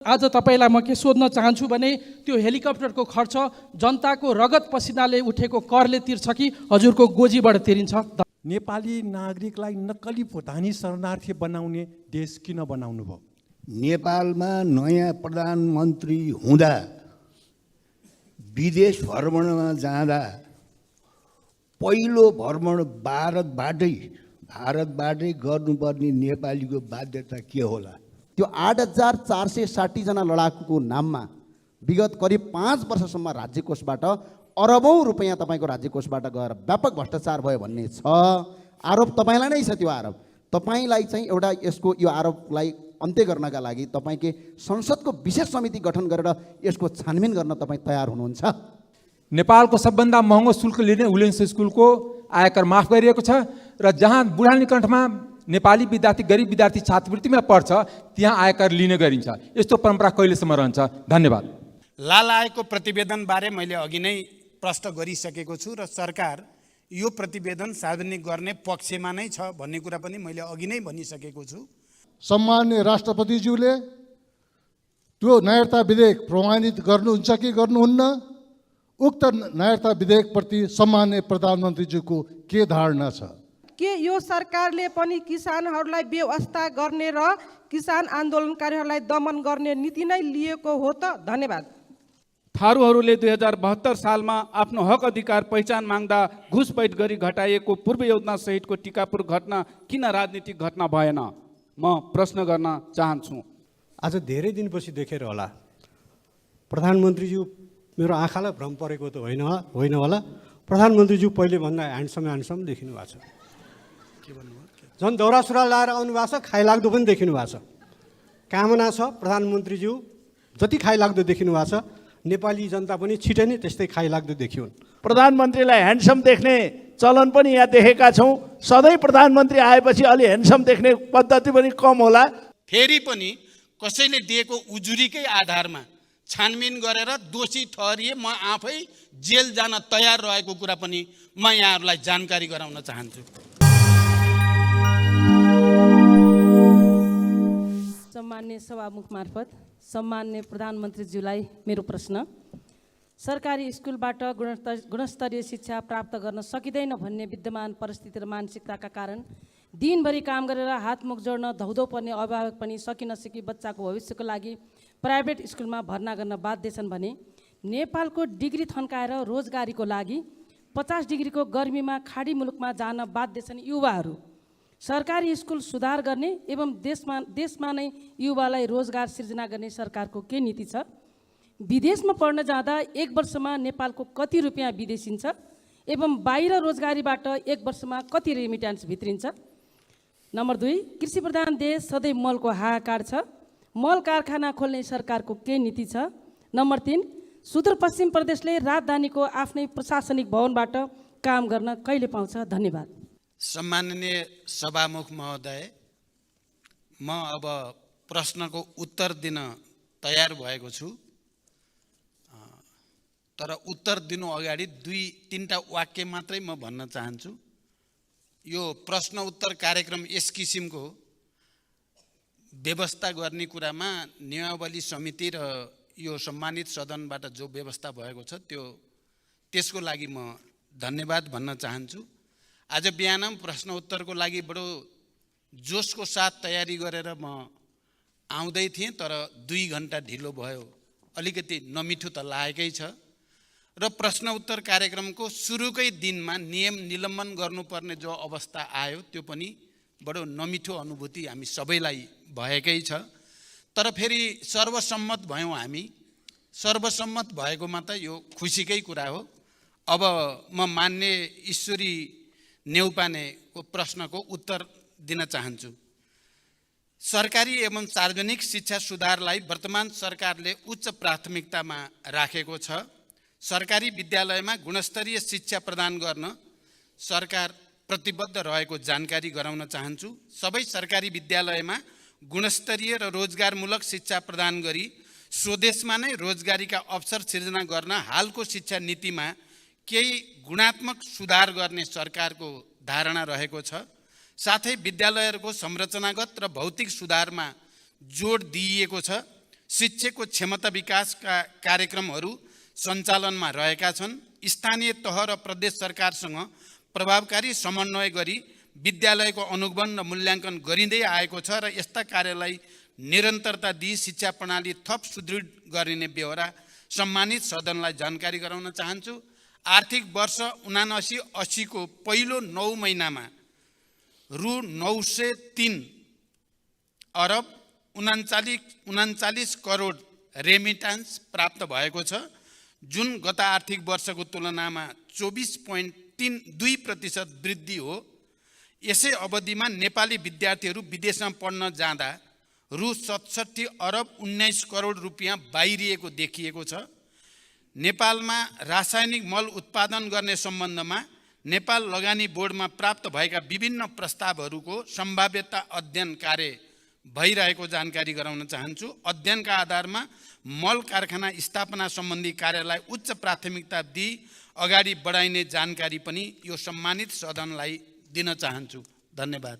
आज तपाईलाई म के सोध्न चाहन्छु भने त्यो हेलिकप्टरको खर्च जनताको रगत पसिनाले उठेको करले तिर्छ कि हजुरको गोजीबाट तिरिन्छ? नेपाली नागरिकलाई नक्कली भुटानी शरणार्थी बनाउने देश किन बनाउनु भयो? नेपालमा नयाँ प्रधानमन्त्री हुँदा विदेश भ्रमणमा जाँदा पहिलो भ्रमण भारतबाटै गर्नुपर्ने नेपालीको बाध्यता के होला? त्यो 8,460 जना लडाकुको नाममा विगत करिब 5 वर्षसम्म राज्य कोषबाट अरबौं रुपैयाँ तपाईको राज्य कोषबाट गएर व्यापक भ्रष्टाचार भयो भन्ने छ आरोप। तपाईलाई नै छ त्यो आरोप। तपाईलाई चाहिँ एउटा यसको यो आरोपलाई अन्त्य गर्नका लागि तपाईकै संसदको विशेष समिति गठन गरेर यसको छानबिन गर्न तपाई तयार हुनुहुन्छ? नेपालको सबभन्दा महँगो शुल्क लिने उलेन्स स्कुलको आयकर माफ गरिएको छ र जहाँ बुढानीकण्ठमा नेपाली विद्यार्थी गरिब विद्यार्थी छात्रवृत्तिमा पढ्छ त्यहाँ आयकर लिने गरिन्छ। यस्तो परम्परा कहिलेसम्म रहन्छ? धन्यवाद। लालाएको प्रतिवेदन बारे मैले अघि नै प्रश्न गरिसकेको छु र सरकार यो प्रतिवेदन सार्वजनिक गर्ने पक्षमा नै छ भन्ने कुरा पनि मैले अघि नै भनिसकेको छु। सम्माननीय राष्ट्रपतिज्यूले त्यो नागरिकता विधेयक प्रमाणित गर्नुहुन्छ कि गर्नुहुन्न? उक्त नागरिकता विधेयकप्रति सम्माननीय प्रधानमन्त्रीज्यूको के धारणा छ? के यो सरकारले पनि किसानहरूलाई व्यवस्था गर्ने र किसान आन्दोलनकारीहरूलाई दमन गर्ने नीति नै लिएको हो त? धन्यवाद। थारूहरूले 2072 सालमा आफ्नो हक अधिकार पहिचान माग्दा घुसपैठ गरी घटाइएको पूर्व योजना सहितको टिकापुर घटना किन राजनीतिक घटना भएन? म प्रश्न गर्न चाहन्छु। आज धेरै दिनपछि देखेर होला प्रधानमन्त्रीज्यू, मेरो आँखालाई भ्रम परेको त होइन होला, प्रधानमन्त्रीज्यू पहिले भन्दा ह्यान्डसम देखिनु भएको छ। झन् दौरा सुरुवाल लाएर आउनु भएको छ, खाइलाग्दो पनि देखिनु भएको छ। कामना छ प्रधानमन्त्रीज्यू जति खाइलाग्दो देखिनु भएको छ नेपाली जनता पनि छिटै नै त्यस्तै खाइलाग्दो देखिउन्। प्रधानमन्त्रीलाई ह्यान्डसम देख्ने चलन पनि यहाँ देखेका छौँ। सधैँ प्रधानमन्त्री आएपछि अलि ह्यान्डसम देख्ने पद्धति पनि कम होला। फेरि पनि कसैले दिएको उजुरीकै आधारमा छानबिन गरेर दोषी ठहरिए म आफै जेल जान तयार रहेको कुरा पनि म यहाँहरूलाई जानकारी गराउन चाहन्छु। सम्मान्य सभामुख मार्फत सम्मान्य प्रधानमन्त्रीज्यूलाई मेरो प्रश्न, सरकारी स्कुलबाट गुणस्तरीय शिक्षा प्राप्त गर्न सकिँदैन भन्ने विद्यमान परिस्थिति र मानसिकताका कारण दिनभरि काम गरेर हातमुख जोड्न धौधौ पर्ने अभिभावक पनि सकी नसकी बच्चाको भविष्यको लागि प्राइभेट स्कुलमा भर्ना गर्न बाध्य छन् भने नेपालको डिग्री थन्काएर रोजगारीको लागि 50 डिग्रीको गर्मीमा खाडी मुलुकमा जान बाध्य छन् युवाहरू। सरकारी स्कुल सुधार गर्ने एवं देशमा नै युवालाई रोजगार सिर्जना गर्ने सरकारको के नीति छ? विदेशमा पढ्न जाँदा 1 वर्षमा नेपालको कति रुपियाँ विदेशिन्छ एवं बाहिर रोजगारीबाट 1 वर्षमा कति रेमिट्यान्स भित्रिन्छ? नम्बर 2, कृषि प्रधान देश सधैँ मलको हाहाकार छ। मल कारखाना खोल्ने सरकारको के नीति छ? नम्बर 3, सुदूरपश्चिम प्रदेशले राजधानीको आफ्नै प्रशासनिक भवनबाट काम गर्न कहिले पाउँछ? धन्यवाद। सम्माननीय सभामुख महोदय, म अब प्रश्नको उत्तर दिन तयार भएको छु, तर उत्तर दिनु अगाडि 2-3टा वाक्य मात्रै म भन्न चाहन्छु। यो प्रश्न उत्तर कार्यक्रम यस किसिमको व्यवस्था गर्ने कुरामा नियमावली समिति र यो सम्मानित सदनबाट जो व्यवस्था भएको छ त्यसको लागि म धन्यवाद भन्न चाहन्छु। आज बिहान प्रश्न उत्तरको लागि बडो जोसको साथ तयारी गरेर म आउँदै थिएँ, तर 2 घण्टा ढिलो भयो। अलिकति नमिठो त लागेकै छ र प्रश्न उत्तर कार्यक्रमको सुरुकै दिनमा नियम निलम्बन गर्नुपर्ने जो अवस्था आयो त्यो पनि बडो नमिठो अनुभूति हामी सबैलाई भएकै छ। तर फेरि सर्वसम्मत भयौँ हामी। सर्वसम्मत भएकोमा त यो खुसीकै कुरा हो। अब म मान्य ईश्वरी नेउपानेको प्रश्नको उत्तर दिन चाहन्छु। सरकारी एवं सार्वजनिक शिक्षा सुधारलाई वर्तमान सरकारले उच्च प्राथमिकतामा राखेको छ। सरकारी विद्यालयमा गुणस्तरीय शिक्षा प्रदान गर्न सरकार प्रतिबद्ध रहेको जानकारी गराउन चाहन्छु। सबै सरकारी विद्यालयमा गुणस्तरीय र रोजगारमूलक शिक्षा प्रदान गरी स्वदेशमा नै रोजगारीका अवसर सिर्जना गर्न हालको शिक्षा नीतिमा केही गुणात्मक सुधार गर्ने सरकारको धारणा रहेको छ। साथै विद्यालयहरूको संरचनागत र भौतिक सुधारमा जोड दिइएको छ। शिक्षकको क्षमता विकासका कार्यक्रमहरू सञ्चालनमा रहेका छन्। स्थानीय तह र प्रदेश सरकारसँग प्रभावकारी समन्वय गरी विद्यालयको अनुगमन र मूल्याङ्कन गरिँदै आएको छ र यस्ता कार्यलाई निरन्तरता दिई शिक्षा प्रणाली थप सुदृढ गरिने बेहोरा सम्मानित सदनलाई जानकारी गराउन चाहन्छु। आर्थिक वर्ष 79-80 को पहिलो 9 महिनामा रु 903 अरब 39 करोड रेमिटान्स प्राप्त भएको छ, जुन गत आर्थिक वर्षको तुलनामा 24.2% वृद्धि हो। यसै अवधिमा नेपाली विद्यार्थीहरू विदेशमा पढ्न जाँदा रु 67 अरब 19 करोड रुपियाँ बाहिरिएको देखिएको छ। नेपालमा रासायनिक मल उत्पादन गर्ने सम्बन्धमा नेपाल लगानी बोर्डमा प्राप्त भएका विभिन्न प्रस्तावहरूको सम्भाव्यता अध्ययन कार्य भइरहेको जानकारी गराउन चाहन्छु। अध्ययनका आधारमा मल कारखाना स्थापना सम्बन्धी कार्यलाई उच्च प्राथमिकता दिई अगाडि बढाइने जानकारी पनि यो सम्मानित सदनलाई दिन चाहन्छु। धन्यवाद।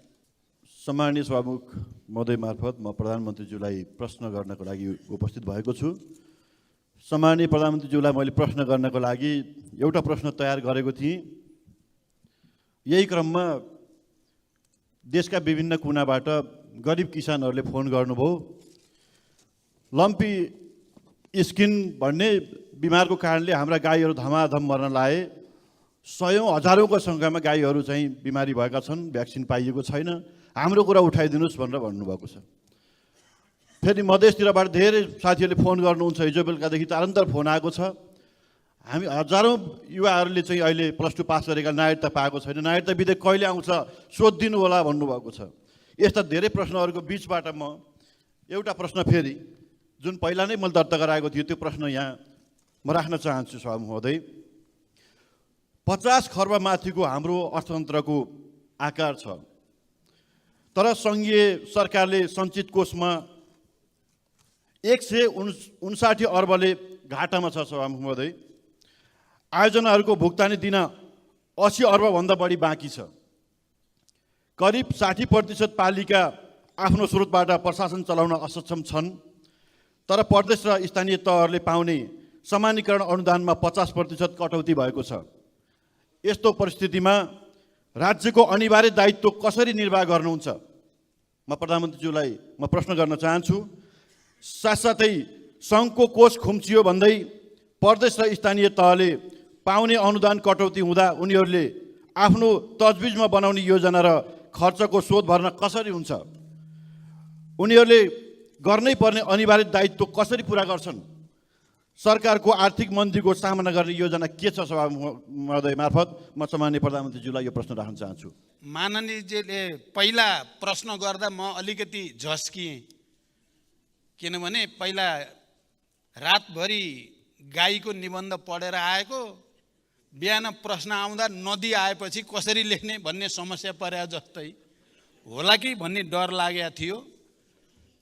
सम्माननीय सभामुख महोदय मार्फत म प्रधानमन्त्रीज्यूलाई प्रश्न गर्नको लागि उपस्थित भएको छु। सम्माननीय प्रधानमन्त्रीज्यूलाई मैले प्रश्न गर्नको लागि एउटा प्रश्न तयार गरेको थिएँ। यही क्रममा देशका विभिन्न कुनाबाट गरिब किसानहरूले फोन गर्नुभयो। लम्पी स्किन भन्ने बिमारको कारणले हाम्रा गाईहरू धमाधम मर्न लाए। सयौं हजारौंको सङ्ख्यामा गाईहरू चाहिँ बिमारी भएका छन्, भ्याक्सिन पाइएको छैन, हाम्रो कुरा उठाइदिनुहोस् भनेर भन्नुभएको छ। फेरि मधेसतिरबाट धेरै साथीहरूले फोन गर्नुहुन्छ, हिजो बेलुकादेखि निरन्तर फोन आएको छ। हामी हजारौं युवाहरूले चाहिँ अहिले +2 पास गरेका नागरिकता पाएको छैन, नागरिकता विधेयक कहिले आउँछ सोधिदिनु होला भन्नुभएको छ। यस्ता धेरै प्रश्नहरूको बिचबाट म एउटा प्रश्न फेरि जुन पहिला नै मैले दर्ता गराएको थियो त्यो प्रश्न यहाँ म राख्न चाहन्छु सभामुख महोदय। 50 खर्ब माथिको हाम्रो अर्थतन्त्रको आकार छ, तर सङ्घीय सरकारले सञ्चित कोषमा 159 अर्बले घाटामा छ सभामुख महोदय। आयोजनाहरूको भुक्तानी दिन 80 अर्बभन्दा बढी बाँकी छ। करिब 60% पालिका आफ्नो स्रोतबाट प्रशासन चलाउन असक्षम छन्, तर प्रदेश र स्थानीय तहहरूले पाउने समानीकरण अनुदानमा 50% कटौती भएको छ। यस्तो परिस्थितिमा राज्यको अनिवार्य दायित्व कसरी निर्वाह गर्नुहुन्छ? म प्रधानमन्त्रीज्यूलाई म प्रश्न गर्न चाहन्छु। साथसाथै सङ्घको कोष खुम्चियो भन्दै प्रदेश र स्थानीय तहले पाउने अनुदान कटौती हुँदा उनीहरूले आफ्नो तजविजमा बनाउने योजना र खर्चको स्रोत भर्न कसरी हुन्छ? उनीहरूले गर्नै पर्ने अनिवार्य दायित्व कसरी पुरा गर्छन्? सरकारको आर्थिक मन्दीको सामना गर्ने योजना के छ? सभामुख महोदय मार्फत म सम्माननीय प्रधानमन्त्रीज्यूलाई यो प्रश्न राख्न चाहन्छु। माननीयजीले पहिला प्रश्न गर्दा म अलिकति झस्किएँ, किनभने पहिला रातभरि गाईको निबन्ध पढेर आएको, बिहान प्रश्न आउँदा नदी आएपछि कसरी लेख्ने भन्ने समस्या परे जस्तै होला कि भन्ने डर लागेको थियो।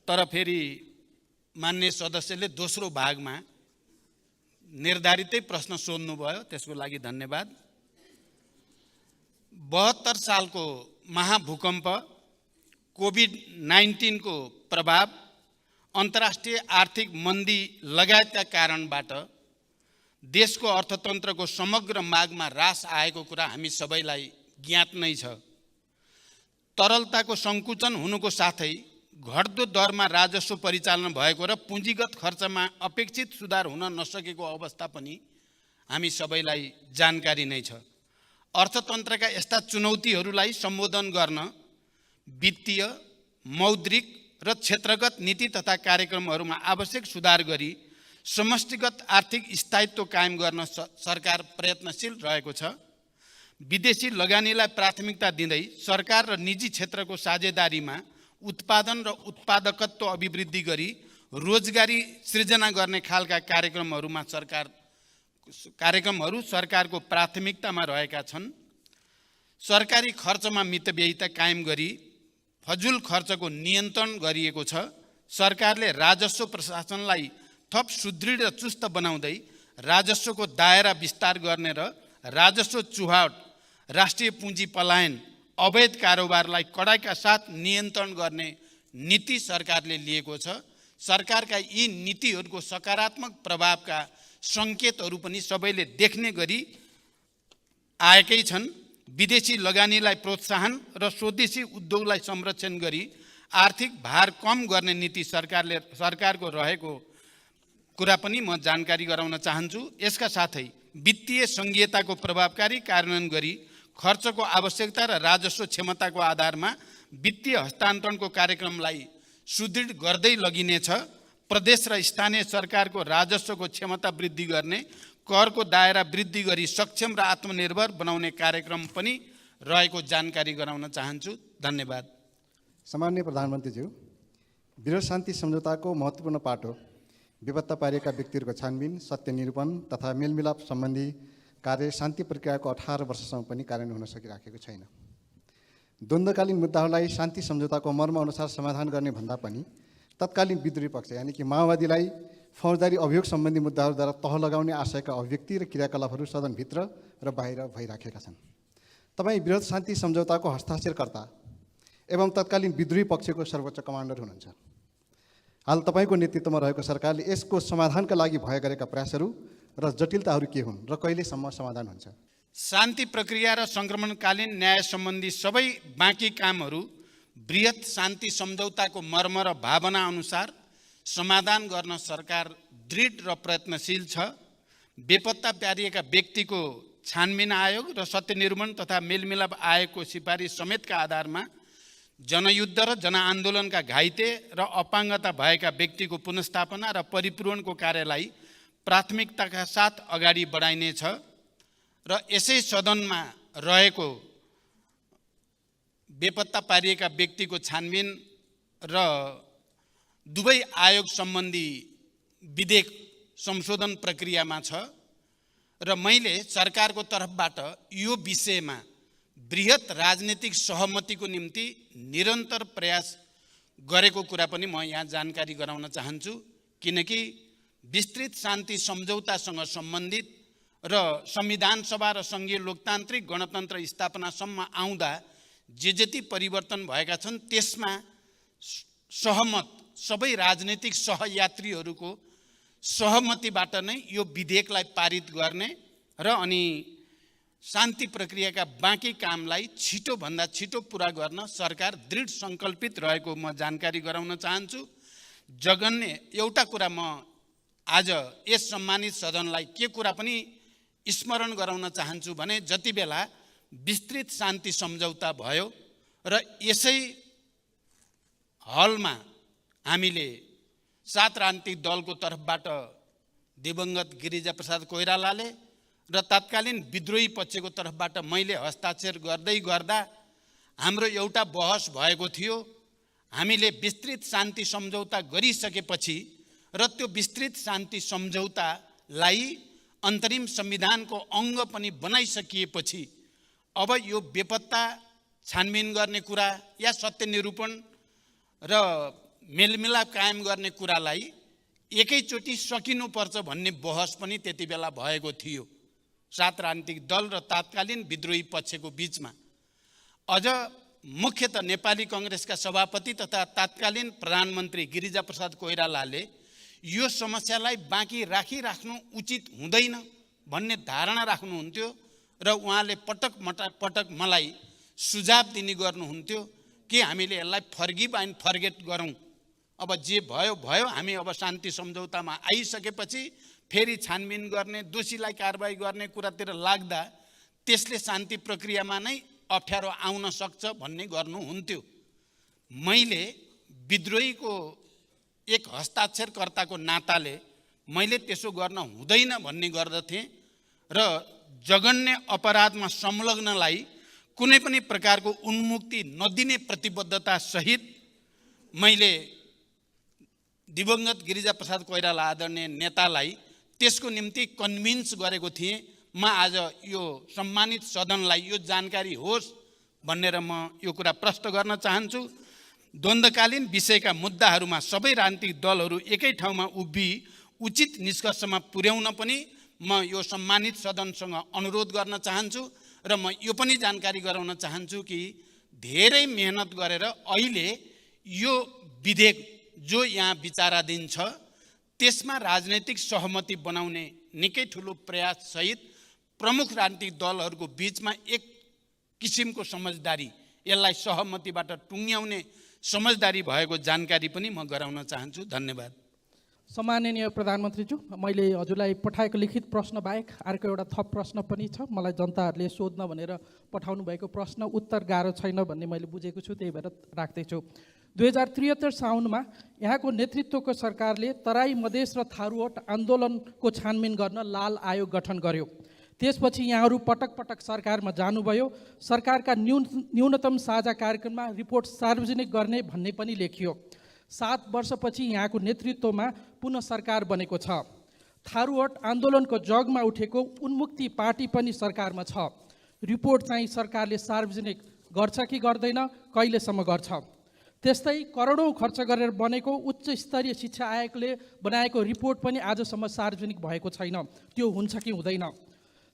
तर फेरि माननीय सदस्यले दोस्रो भागमा निर्धारितै प्रश्न सोध्नुभयो, त्यसको लागि धन्यवाद। 72 सालको महाभूकम्प, कोभिड-19 को प्रभाव, अन्तर्राष्ट्रिय आर्थिक मन्दी लगायतका कारणबाट देशको अर्थतन्त्रको समग्र मागमा ह्रास आएको कुरा हामी सबैलाई ज्ञात नै छ। तरलताको सङ्कुचन हुनुको साथै घट्दो दरमा राजस्व परिचालन भएको र पुँजीगत खर्चमा अपेक्षित सुधार हुन नसकेको अवस्था पनि हामी सबैलाई जानकारी नै छ। अर्थतन्त्रका यस्ता चुनौतीहरूलाई सम्बोधन गर्न वित्तीय, मौद्रिक र क्षेत्रगत नीति तथा कार्यक्रमहरूमा आवश्यक सुधार गरी समष्टिगत आर्थिक स्थायित्व कायम गर्न सरकार प्रयत्नशील रहेको छ। विदेशी लगानीलाई प्राथमिकता दिँदै सरकार र निजी क्षेत्रको साझेदारीमा उत्पादन र उत्पादकत्व अभिवृद्धि गरी रोजगारी सृजना गर्ने खालका कार्यक्रमहरू सरकारको प्राथमिकतामा रहेका छन्। सरकारी खर्चमा मितव्ययिता कायम गरी फजुल खर्चको नियन्त्रण गरिएको छ। सरकारले राजस्व प्रशासनलाई थप सुदृढ र चुस्त बनाउँदै राजस्वको दायरा विस्तार गर्ने र राजस्व चुहावट, राष्ट्रिय पुँजी पलायन, अवैध कारोबारलाई कडाइका साथ नियन्त्रण गर्ने नीति सरकारले लिएको छ। सरकारका यी नीतिहरूको सकारात्मक प्रभावका सङ्केतहरू पनि सबैले देख्ने गरी आएकै छन्। विदेशी लगानीलाई प्रोत्साहन र स्वदेशी उद्योगलाई संरक्षण गरी आर्थिक भार कम गर्ने नीति सरकारको रहेको कुरा पनि म जानकारी गराउन चाहन्छु। यसका साथै वित्तीय संघीयताको प्रभावकारी कार्यान्वयन गरी खर्चको आवश्यकता र राजस्व क्षमताको आधारमा वित्तीय हस्तान्तरणको कार्यक्रमलाई सुदृढ गर्दै लगिनेछ। प्रदेश र स्थानीय सरकारको राजस्वको क्षमता वृद्धि गर्ने, करको दायरा वृद्धि गरी सक्षम र आत्मनिर्भर बनाउने कार्यक्रम पनि रहेको जानकारी गराउन चाहन्छु। धन्यवाद। सम्माननीय प्रधानमन्त्रीज्यू, विरोध शान्ति सम्झौताको महत्त्वपूर्ण पाटो बेपत्ता पारिएका व्यक्तिहरूको छानबिन, सत्य निरूपण तथा मेलमिलाप सम्बन्धी कार्य शान्ति प्रक्रियाको 18 वर्षसम्म पनि कार्यान्वयन हुन सकिराखेको छैन। द्वन्द्वकालीन मुद्दाहरूलाई शान्ति सम्झौताको मर्मअनुसार समाधान गर्ने भन्दा पनि तत्कालीन विद्रोही पक्ष यानि कि माओवादीलाई फौजदारी अभियोग सम्बन्धी मुद्दाहरूद्वारा तह लगाउने आशयका अभिव्यक्ति र क्रियाकलापहरू सदनभित्र र बाहिर भइराखेका छन्। तपाईँ विरोध शान्ति सम्झौताको हस्ताक्षरकर्ता एवं तत्कालीन विद्रोही पक्षको सर्वोच्च कमान्डर हुनुहुन्छ। हाल तपाईँको नेतृत्वमा रहेको सरकारले यसको समाधानका लागि भए गरेका प्रयासहरू र जटिलताहरू के हुन् र कहिलेसम्म समाधान हुन्छ? शान्ति प्रक्रिया र सङ्क्रमणकालीन न्याय सम्बन्धी सबै बाँकी कामहरू बृहत शान्ति सम्झौताको मर्म र भावना अनुसार समाधान गर्न सरकार दृढ र प्रयत्नशील छ। बेपत्ता पारिएका व्यक्तिको छानबिन आयोग र सत्य निरूपण तथा मेलमिलाप आयोगको सिफारिस समेतका आधारमा जनयुद्ध र जनआन्दोलनका घाइते र अपाङ्गता भएका व्यक्तिको पुनर्स्थापना र परिपूरणको कार्यलाई प्राथमिकताका साथ अगाडि बढाइनेछ र यसै सदनमा रहेको बेपत्ता पारिएका व्यक्तिको छानबिन र दुवै आयोग सम्बन्धी विधेयक संशोधन प्रक्रियामा छ र मैले सरकारको तर्फबाट यो विषयमा बृहत राजनीतिक सहमतिको निम्ति निरन्तर प्रयास गरेको कुरा पनि म यहाँ जानकारी गराउन चाहन्छु। किनकि विस्तृत शान्ति सम्झौतासँग सम्बन्धित र संविधान सभा र सङ्घीय लोकतान्त्रिक गणतन्त्र स्थापनासम्म आउँदा जे जति परिवर्तन भएका छन् त्यसमा सहमत सबै राजनीतिक सहयात्रीहरूको सहमतिबाट नै यो विधेयकलाई पारित गर्ने र अनि शान्ति प्रक्रियाका बाँकी कामलाई छिटोभन्दा छिटो पुरा गर्न सरकार दृढ सङ्कल्पित रहेको म जानकारी गराउन चाहन्छु। जगन्य एउटा कुरा म आज यस सम्मानित सदनलाई के कुरा पनि स्मरण गराउन चाहन्छु भने जति बेला विस्तृत शान्ति सम्झौता भयो र यसै हलमा हामीले 7 राजनीतिक दलको तर्फबाट दिवंगत गिरिजाप्रसाद कोइरालाले र तत्कालीन विद्रोही पक्षको तर्फबाट मैले हस्ताक्षर गर्दै गर्दा हाम्रो एउटा बहस भएको थियो। हामीले विस्तृत शान्ति सम्झौता गरिसकेपछि र त्यो विस्तृत शान्ति सम्झौतालाई अन्तरिम संविधानको अङ्ग पनि बनाइसकिएपछि अब यो बेपत्ता छानबिन गर्ने कुरा या सत्य निरूपण र मेलमिलाप कायम गर्ने कुरालाई एकैचोटि सकिनुपर्छ भन्ने बहस पनि त्यति बेला भएको थियो 7 राजनीतिक दल र तत्कालीन विद्रोही पक्षको बीचमा। अझ मुख्यतः नेपाली कांग्रेसका सभापति तथा तत्कालीन प्रधानमन्त्री गिरिजाप्रसाद कोइरालाले यो समस्यालाई बाँकी राखिराख्नु उचित हुँदैन भन्ने धारणा राख्नुहुन्थ्यो र उहाँले पटक मलाई सुझाव दिने गर्नुहुन्थ्यो कि हामीले यसलाई फर्गिभ एन्ड फर्गेट गरौँ। अब जे भयो भयो, हामी अब शान्ति सम्झौतामा आइसकेपछि फेरि छानबिन गर्ने, दोषीलाई कारबाही गर्ने कुरातिर लाग्दा त्यसले शान्ति प्रक्रियामा नै अप्ठ्यारो आउन सक्छ भन्ने गर्नुहुन्थ्यो। मैले विद्रोहीको एक हस्ताक्षरकर्ताको नाताले मैले त्यसो गर्न हुँदैन भन्ने गर्दथेँ र जघन्य अपराधमा संलग्नलाई कुनै पनि प्रकारको उन्मुक्ति नदिने प्रतिबद्धता सहित मैले दिवंगत गिरिजाप्रसाद कोइराला आदरणीय नेतालाई त्यसको निम्ति कन्भिन्स गरेको थिएँ। म आज यो सम्मानित सदनलाई यो जानकारी होस् भनेर म यो कुरा प्रश्न गर्न चाहन्छु। द्वन्द्वकालीन विषयका मुद्दाहरूमा सबै राजनीतिक दलहरू एकै ठाउँमा उभिई उचित निष्कर्षमा पुर्याउन पनि म यो सम्मानित सदनसँग अनुरोध गर्न चाहन्छु र म यो पनि जानकारी गराउन चाहन्छु कि धेरै मेहनत गरेर अहिले यो विधेयक जो यहाँ विचाराधीन छ त्यसमा राजनैतिक सहमति बनाउने निकै ठुलो प्रयास सहित प्रमुख राजनीतिक दलहरूको बीचमा एक किसिमको समझदारी, यसलाई सहमतिबाट टुङ्ग्याउने समझदारी भएको जानकारी पनि म गराउन चाहन्छु। धन्यवाद। सम्माननीय प्रधानमन्त्रीज्यू, मैले हजुरलाई पठाएको लिखित प्रश्न बाहेक अर्को एउटा थप प्रश्न पनि छ। मलाई जनताहरूले सोध्न भनेर पठाउनु भएको प्रश्न उत्तर गाह्रो छैन भन्ने मैले बुझेको छु, त्यही भएर राख्दैछु। 2073 साउनमा यहाँको नेतृत्वको सरकारले तराई मधेस र थारूवट आन्दोलनको छानबिन गर्न लाल आयोग गठन गर्यो। त्यसपछि यहाँहरू पटक पटक सरकारमा जानुभयो। सरकारका न्यूनतम साझा कार्यक्रममा रिपोर्ट सार्वजनिक गर्ने भन्ने पनि लेखियो। 7 वर्षपछि यहाँको नेतृत्वमा पुनः सरकार बनेको छ। थारूवट आन्दोलनको जगमा उठेको उन्मुक्ति पार्टी पनि सरकारमा छ। रिपोर्ट चाहिँ सरकारले सार्वजनिक गर्छ कि गर्दैन, कहिलेसम्म गर्छ? त्यस्तै करोडौँ खर्च गरेर बनेको उच्च स्तरीय शिक्षा आयोगले बनाएको रिपोर्ट पनि आजसम्म सार्वजनिक भएको छैन। त्यो हुन्छ कि हुँदैन?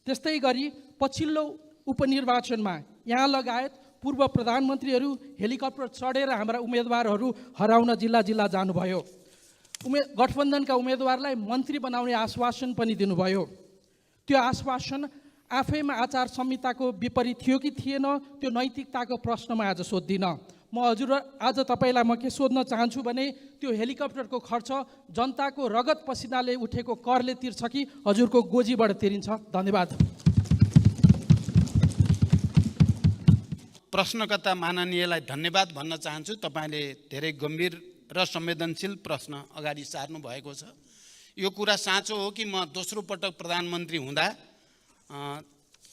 त्यस्तै गरी पछिल्लो उपनिर्वाचनमा यहाँ लगायत पूर्व प्रधानमन्त्रीहरू हेलिकप्टर चढेर हाम्रा उम्मेदवारहरू हराउन जिल्ला जिल्ला जानुभयो। गठबन्धनका उम्मेदवारलाई मन्त्री बनाउने आश्वासन पनि दिनुभयो। त्यो आश्वासन आफैमा आचार संहिताको विपरीत थियो कि थिएन, त्यो नैतिकताको प्रश्नमा आज सोध्दिनँ। म आज तपाईँलाई म के सोध्न चाहन्छु भने त्यो हेलिकप्टरको खर्च जनताको रगत पसिनाले उठेको करले तिर्छ कि हजुरको गोजीबाट तिरिन्छ? धन्यवाद। प्रश्नकर्ता माननीयलाई धन्यवाद भन्न चाहन्छु। तपाईँले धेरै गम्भीर र संवेदनशील प्रश्न अगाडि सार्नु भएको छ। यो कुरा साँचो हो कि म दोस्रो पटक प्रधानमन्त्री हुँदा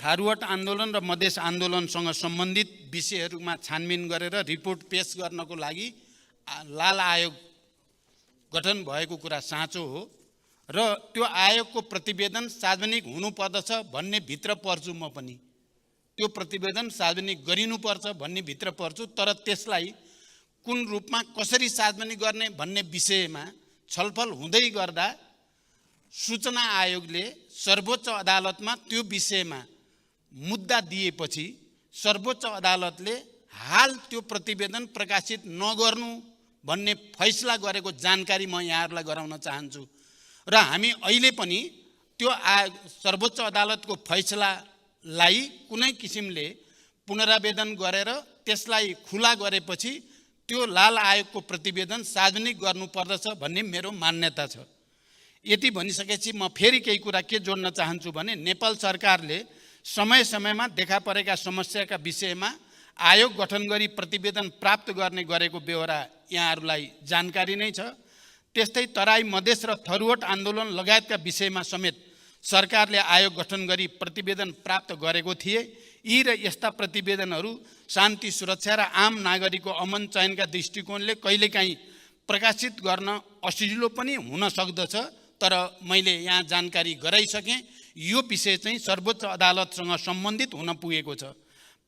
थारूवट आन्दोलन र मधेस आन्दोलनसँग सम्बन्धित विषयहरूमा छानबिन गरेर रिपोर्ट पेश गर्नको लागि लाल आयोग गठन भएको कुरा साँचो हो र त्यो आयोगको प्रतिवेदन सार्वजनिक हुनुपर्दछ भन्ने भित्र पर्छु म पनि। त्यो प्रतिवेदन सार्वजनिक गरिनुपर्छ भन्ने भित्र पर्छु, तर त्यसलाई कुन रूपमा कसरी सार्वजनिक गर्ने भन्ने विषयमा छलफल हुँदै गर्दा सूचना आयोगले सर्वोच्च अदालतमा त्यो विषयमा मुद्दा दिएपछि सर्वोच्च अदालतले हाल त्यो प्रतिवेदन प्रकाशित नगर्नु भन्ने फैसला गरेको जानकारी म यहाँहरूलाई गराउन चाहन्छु। र हामी अहिले पनि त्यो सर्वोच्च अदालतको फैसलालाई कुनै किसिमले पुनरावेदन गरेर त्यसलाई खुला गरेपछि त्यो लाल आयोगको प्रतिवेदन सार्वजनिक गर्नुपर्दछ भन्ने मेरो मान्यता छ। यति भनिसकेपछि म फेरि केही कुरा के जोड्न चाहन्छु भने नेपाल सरकारले समय समयमा देखा परेका समस्याका विषयमा आयोग गठन गरी प्रतिवेदन प्राप्त गर्ने गरेको बेहोरा यहाँहरूलाई जानकारी नै छ। त्यस्तै तराई मधेस र थारूवट आन्दोलन लगायतका विषयमा समेत सरकारले आयोग गठन गरी प्रतिवेदन प्राप्त गरेको थिए। यी र यस्ता प्रतिवेदनहरू शान्ति सुरक्षा र आम नागरिकको अमन चयनका दृष्टिकोणले कहिलेकाहीँ प्रकाशित गर्न असजिलो पनि हुन सक्दछ, तर मैले यहाँ जानकारी गराइसकेँ। यो विषय चाहिँ सर्वोच्च अदालतसँग सम्बन्धित हुन पुगेको छ।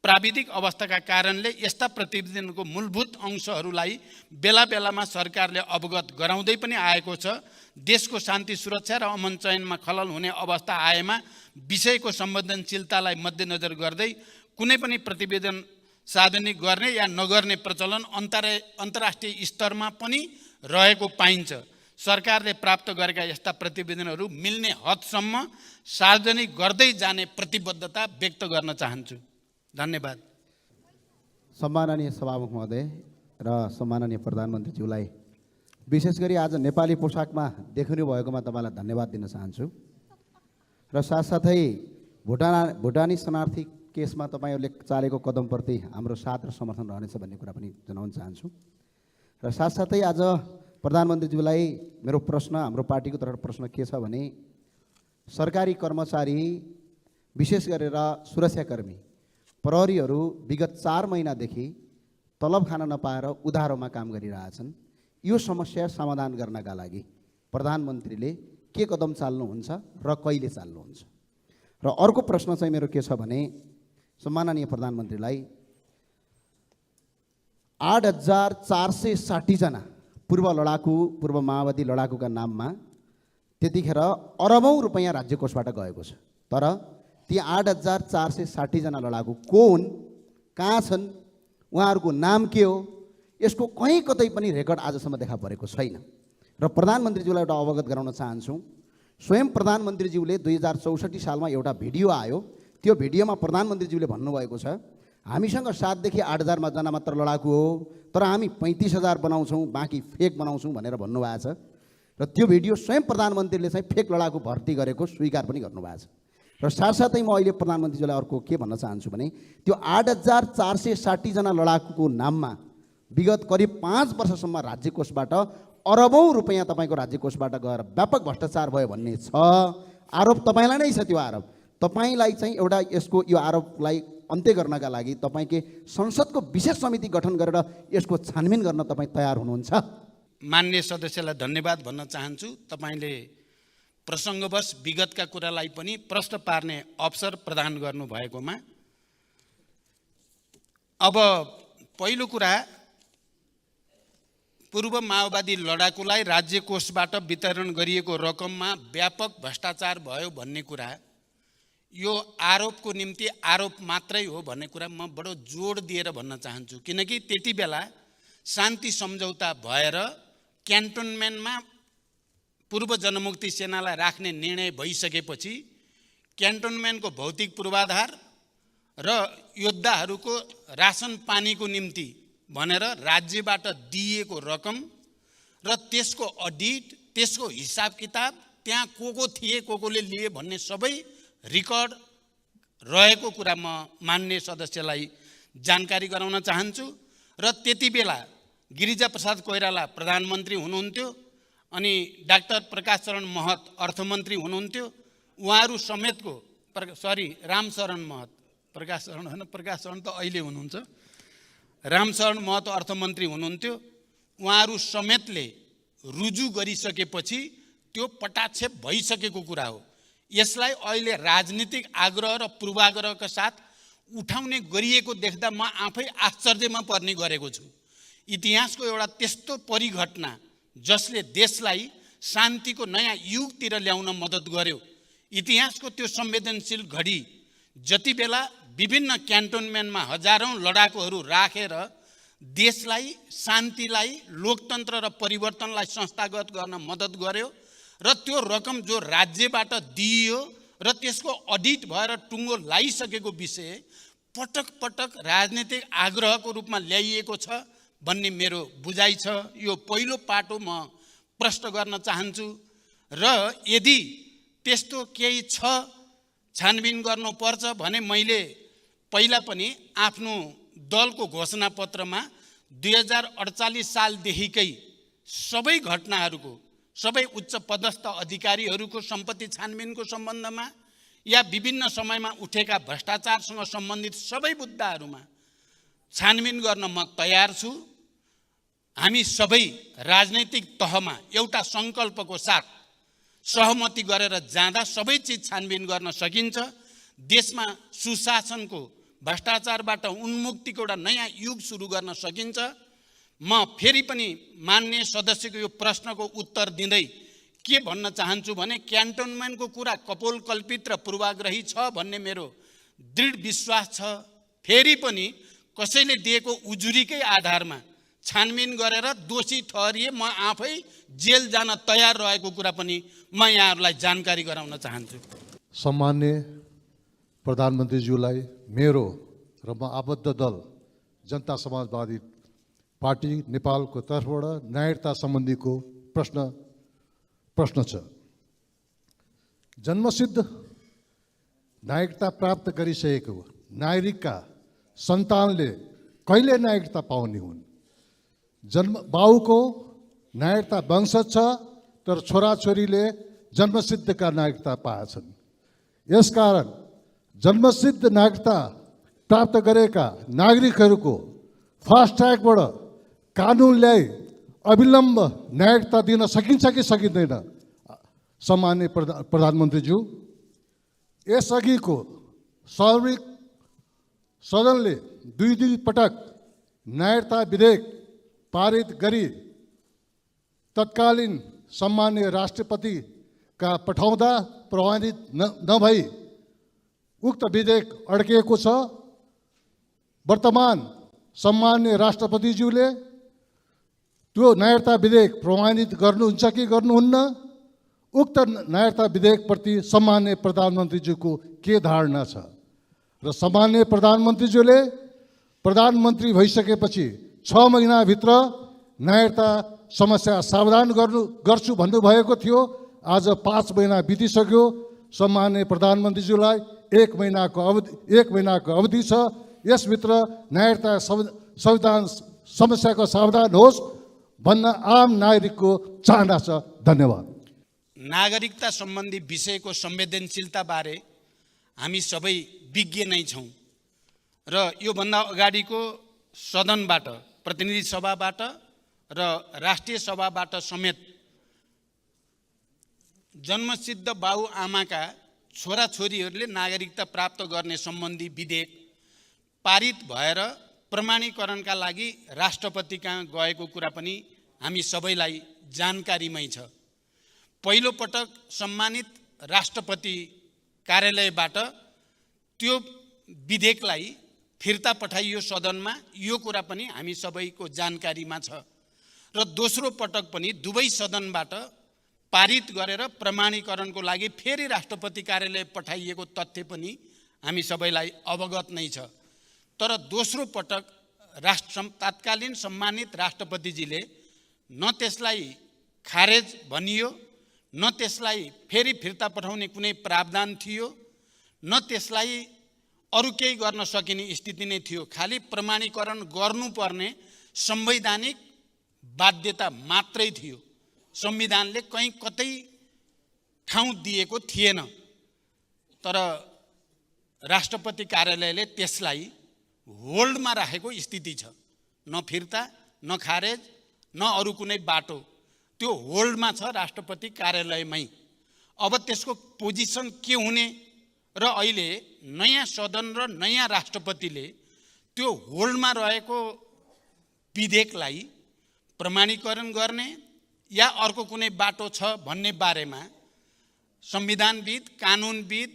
प्राविधिक अवस्थाका कारणले यस्ता प्रतिवेदनको मूलभूत अंशहरूलाई बेला बेलामा सरकारले अवगत गराउँदै पनि आएको छ। देशको शान्ति सुरक्षा र अमन चयनमा खलल हुने अवस्था आएमा विषयको संवेदनशीलतालाई मध्यनजर गर्दै कुनै पनि प्रतिवेदन सार्वजनिक गर्ने या नगर्ने प्रचलन अन्तर्राष्ट्रिय स्तरमा पनि रहेको पाइन्छ। सरकारले प्राप्त गरेका यस्ता प्रतिवेदनहरू मिल्ने हदसम्म सार्वजनिक गर्दै जाने प्रतिबद्धता व्यक्त गर्न चाहन्छु। धन्यवाद। सम्माननीय सभामुख महोदय र सम्माननीय प्रधानमन्त्रीज्यूलाई विशेष गरी आज नेपाली पोसाकमा देखिनु भएकोमा तपाईँलाई धन्यवाद दिन चाहन्छु र साथसाथै भुटानी शरणार्थी केसमा तपाईँहरूले चालेको कदमप्रति हाम्रो साथ र समर्थन रहनेछ भन्ने कुरा पनि जनाउन चाहन्छु। र साथसाथै आज प्रधानमन्त्रीज्यूलाई मेरो प्रश्न, हाम्रो पार्टीको तर्फबाट प्रश्न के छ भने सरकारी कर्मचारी विशेष गरेर सुरक्षाकर्मी प्रहरीहरू विगत 4 महिनादेखि तलब खान नपाएर उधारोमा काम गरिरहेछन्। यो समस्या समाधान गर्नका लागि प्रधानमन्त्रीले के कदम चाल्नुहुन्छ र कहिले चाल्नुहुन्छ? र अर्को प्रश्न चाहिँ मेरो के छ भने सम्माननीय प्रधानमन्त्रीलाई 8460 जना पूर्व माओवादी लडाकुका नाममा त्यतिखेर अरबौं रुपैयाँ राज्य कोषबाट गएको छ। तर ती 8460 जना लडाकु को हुन्, कहाँ छन्, उहाँहरूको नाम के हो, यसको कहीँ कतै पनि रेकर्ड आजसम्म देखा परेको छैन। र प्रधानमन्त्रीज्यूलाई एउटा अवगत गराउन चाहन्छु, स्वयं प्रधानमन्त्रीज्यूले 2064 सालमा एउटा भिडियो आयो, त्यो भिडियोमा प्रधानमन्त्रीज्यूले भन्नुभएको छ हामीसँग 7 देखि 8,000 जना मात्र लडाकु हो, तर हामी 35,000 बनाउँछौँ, बाँकी फेक बनाउँछौँ भनेर भन्नुभएको छ। र त्यो भिडियो स्वयं प्रधानमन्त्रीले चाहिँ फेक लडाकु भर्ती गरेको स्वीकार पनि गर्नुभएको छ। र साथसाथै म अहिले प्रधानमन्त्रीज्यूलाई अर्को के भन्न चाहन्छु भने त्यो 8,460 जना लडाकुको नाममा विगत करिब 5 वर्षसम्म राज्य कोषबाट अरबौँ रुपैयाँ तपाईँको राज्य कोषबाट गएर व्यापक भ्रष्टाचार भयो भन्ने छ आरोप। तपाईँलाई नै छ त्यो आरोप। तपाईँलाई चाहिँ एउटा यसको यो आरोपलाई अन्त्य गर्नका लागि तपाईँकै संसदको विशेष समिति गठन गरेर यसको छानबिन गर्न तपाईँ तयार हुनुहुन्छ? माननीय सदस्यलाई धन्यवाद भन्न चाहन्छु। तपाईँले प्रसङ्गवश विगतका कुरालाई पनि प्रश्न पार्ने अवसर प्रदान गर्नुभएकोमा। अब पहिलो कुरा, पूर्व माओवादी लडाकुलाई राज्य कोषबाट वितरण गरिएको रकममा व्यापक भ्रष्टाचार भयो भन्ने कुरा, यो आरोपको निम्ति आरोप मात्रै हो भन्ने कुरा म बडो जोड दिएर भन्न चाहन्छु। किनकि त्यति बेला शान्ति सम्झौता भएर क्यान्टोनमेन्टमा पूर्व जनमुक्ति सेनालाई राख्ने निर्णय भइसकेपछि क्यान्टोनमेन्टको भौतिक पूर्वाधार र योद्धाहरूको रासन पानीको निम्ति भनेर राज्यबाट दिएको रकम र त्यसको अडिट, त्यसको हिसाब किताब, त्यहाँ को थिए, कोले लिए भन्ने सबै रेकर्ड रहेको कुरा म माननीय सदस्यलाई जानकारी गराउन चाहन्छु। र त्यति बेला गिरिजाप्रसाद कोइराला प्रधानमन्त्री हुनुहुन्थ्यो अनि डाक्टर प्रकाश शरण महत अर्थमन्त्री हुनुहुन्थ्यो। उहाँहरू समेतको रामशरण महत, प्रकाश शरण होइन, प्रकाश शरण त अहिले हुनुहुन्छ, रामशरण महत अर्थमन्त्री हुनुहुन्थ्यो। उहाँहरू समेतले रुजु गरिसकेपछि त्यो पटाक्षेप भइसकेको कुरा हो। यसलाई अहिले राजनीतिक आग्रह र पूर्वाग्रहका साथ उठाउने गरिएको देख्दा म आफै आश्चर्यमा पर्ने गरेको छु। इतिहासको एउटा त्यस्तो परिघटना जसले देशलाई शान्तिको नयाँ युगतिर ल्याउन मद्दत गर्यो, इतिहासको त्यो संवेदनशील घडी जति बेला विभिन्न क्यान्टोनमेन्टमा हजारौं लडाकुहरू राखेर देशलाई, शान्तिलाई, लोकतन्त्र र परिवर्तनलाई संस्थागत गर्न मद्दत गर्यो र त्यो रकम जो राज्यबाट दिइयो र त्यसको अडिट भएर टुङ्गो लागिसकेको विषय पटक पटक राजनीतिक आग्रहको रूपमा ल्याइएको छ भन्ने मेरो बुझाइ छ। यो पहिलो पाटो म प्रश्न गर्न चाहन्छु। र यदि त्यस्तो केही छ, छानबिन गर्नुपर्छ भने मैले पहिला पनि आफ्नो दलको घोषणापत्रमा 2048 सालदेखिकै सबै घटनाहरूको, सबै उच्च पदस्थ अधिकारीहरूको सम्पत्ति छानबिनको सम्बन्धमा या विभिन्न समयमा उठेका भ्रष्टाचारसँग सम्बन्धित सबै मुद्दाहरूमा छानबिन गर्न म तयार छु। हामी सबै राजनैतिक तहमा एउटा सङ्कल्पको साथ सहमति गरेर जाँदा सबै चिज छानबिन गर्न सकिन्छ। देशमा सुशासनको, भ्रष्टाचारबाट उन्मुक्तिको एउटा नयाँ युग सुरु गर्न सकिन्छ। म फेरि पनि माननीय सदस्यको यो प्रश्नको उत्तर दिँदै के भन्न चाहन्छु भने क्यान्टोनमेन्टको कुरा कपोलकल्पित र पूर्वाग्रही छ भन्ने मेरो दृढ विश्वास छ। फेरि पनि कसैले दिएको उजुरीकै आधारमा छानबिन गरेर दोषी ठहरिए म आफै जेल जान तयार रहेको कुरा पनि म यहाँहरूलाई जानकारी गराउन चाहन्छु। सम्मान्य प्रधानमन्त्रीज्यूलाई मेरो र म आबद्ध दल जनता समाजवादी पार्टी नेपालको तर्फबाट न्यायता सम्बन्धीको प्रश्न छ। जन्मसिद्ध नागरिकता प्राप्त गरिसकेको नागरिकका सन्तानले कहिले नागरिकता पाउने हुन्? बाउको नागरिकता वंशज छ, तर छोराछोरीले जन्मसिद्धका नागरिकता पाएछन्। यसकारण जन्मसिद्ध नागरिकता प्राप्त गरेका नागरिकहरूको फास्ट ट्र्याकबाट कानुन ल्याई अविलम्ब नागरिकता दिन सकिन्छ कि सकिँदैन? सम्माननीय प्रधानमन्त्रीज्यू, यसअघिको सार्वजनिक सदनले दुई पटक नागरिकता विधेयक पारित गरी तत्कालीन सम्माननीय राष्ट्रपतिका पठाउँदा प्रभावित नभई उक्त विधेयक अड्किएको छ। वर्तमान सम्माननीय राष्ट्रपतिज्यूले त्यो नागरिकता विधेयक प्रमाणित गर्नुहुन्छ कि गर्नुहुन्न? उक्त नागरिकता विधेयकप्रति सम्माननीय प्रधानमन्त्रीज्यूको के धारणा छ? र सम्माननीय प्रधानमन्त्रीज्यूले प्रधानमन्त्री भइसकेपछि 6 महिनाभित्र नागरिकता समस्या समाधान गर्छु भन्नुभएको थियो। आज 5 महिना बितिसक्यो। सम्माननीय प्रधानमन्त्रीज्यूलाई 1 महिनाको अवधि छ। यसभित्र नागरिकता संविधान समस्याको समाधान होस् भन्न आम नागरिकको चाहना छ। धन्यवाद। नागरिकता सम्बन्धी विषयको संवेदनशीलताबारे हामी सबै विज्ञ नै छौँ र योभन्दा अगाडिको सदनबाट, प्रतिनिधि सभाबाट र राष्ट्रिय सभाबाट समेत जन्मसिद्ध बाबुआमाका छोराछोरीहरूले नागरिकता प्राप्त गर्ने सम्बन्धी विधेयक पारित भएर प्रमाणीकरणका लागि राष्ट्रपति कहाँ गएको कुरा पनि हामी सबैलाई जानकारीमै छ। पहिलो पटक सम्मानित राष्ट्रपति कार्यालयबाट त्यो विधेयकलाई फिर्ता पठाइयो सदनमा, यो कुरा पनि हामी सबैको जानकारीमा छ। र दोस्रो पटक पनि दुवै सदनबाट पारित गरेर प्रमाणीकरणको लागि फेरि राष्ट्रपति कार्यालय पठाइएको तथ्य पनि हामी सबैलाई अवगत नै छ। तर दोस्रो पटक तत्कालीन सम्मानित राष्ट्रपतिजीले न त्यसलाई खारेज भनियो, न त्यसलाई फेरि फिर्ता पठाउने कुनै प्रावधान थियो, न त्यसलाई अरू केही गर्न सकिने स्थिति नै थियो। खालि प्रमाणीकरण गर्नुपर्ने संवैधानिक बाध्यता मात्रै थियो। संविधानले कहीँ कतै ठाउँ दिएको थिएन। तर राष्ट्रपति कार्यालयले त्यसलाई होल्डमा राखेको स्थिति छ। न फिर्ता, न खारेज, न अरू कुनै बाटो, त्यो होल्डमा छ राष्ट्रपति कार्यालयमै। अब त्यसको पोजिसन के हुने र अहिले नयाँ सदन र नयाँ राष्ट्रपतिले त्यो होल्डमा रहेको विधेयकलाई प्रमाणीकरण गर्ने या अर्को कुनै बाटो छ भन्ने बारेमा संविधानविद, कानुनविद,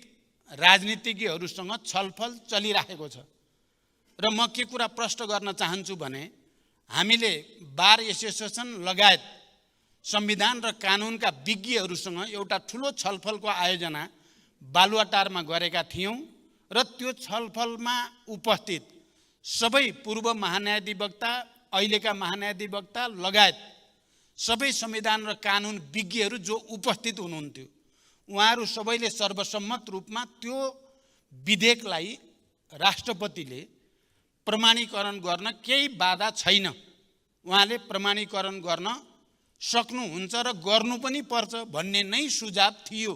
राजनीतिज्ञहरूसँग छलफल चलिरहेको छ। र म के कुरा प्रश्न गर्न चाहन्छु भने हामीले बार एसोसिएसन लगायत संविधान र कानुनका विज्ञहरूसँग एउटा ठुलो छलफलको आयोजना बालुवाटारमा गरेका थियौँ र त्यो छलफलमा उपस्थित सबै पूर्व महान्यायाधिवक्ता, अहिलेका महान्यायाधिवक्ता लगायत सबै संविधान र कानुन विज्ञहरू जो उपस्थित हुनुहुन्थ्यो, उहाँहरू सबैले सर्वसम्मत रूपमा त्यो विधेयकलाई राष्ट्रपतिले प्रमाणीकरण गर्न केही बाधा छैन, उहाँले प्रमाणीकरण गर्न सक्नुहुन्छ र गर्नु पनि पर्छ भन्ने नै सुझाव थियो।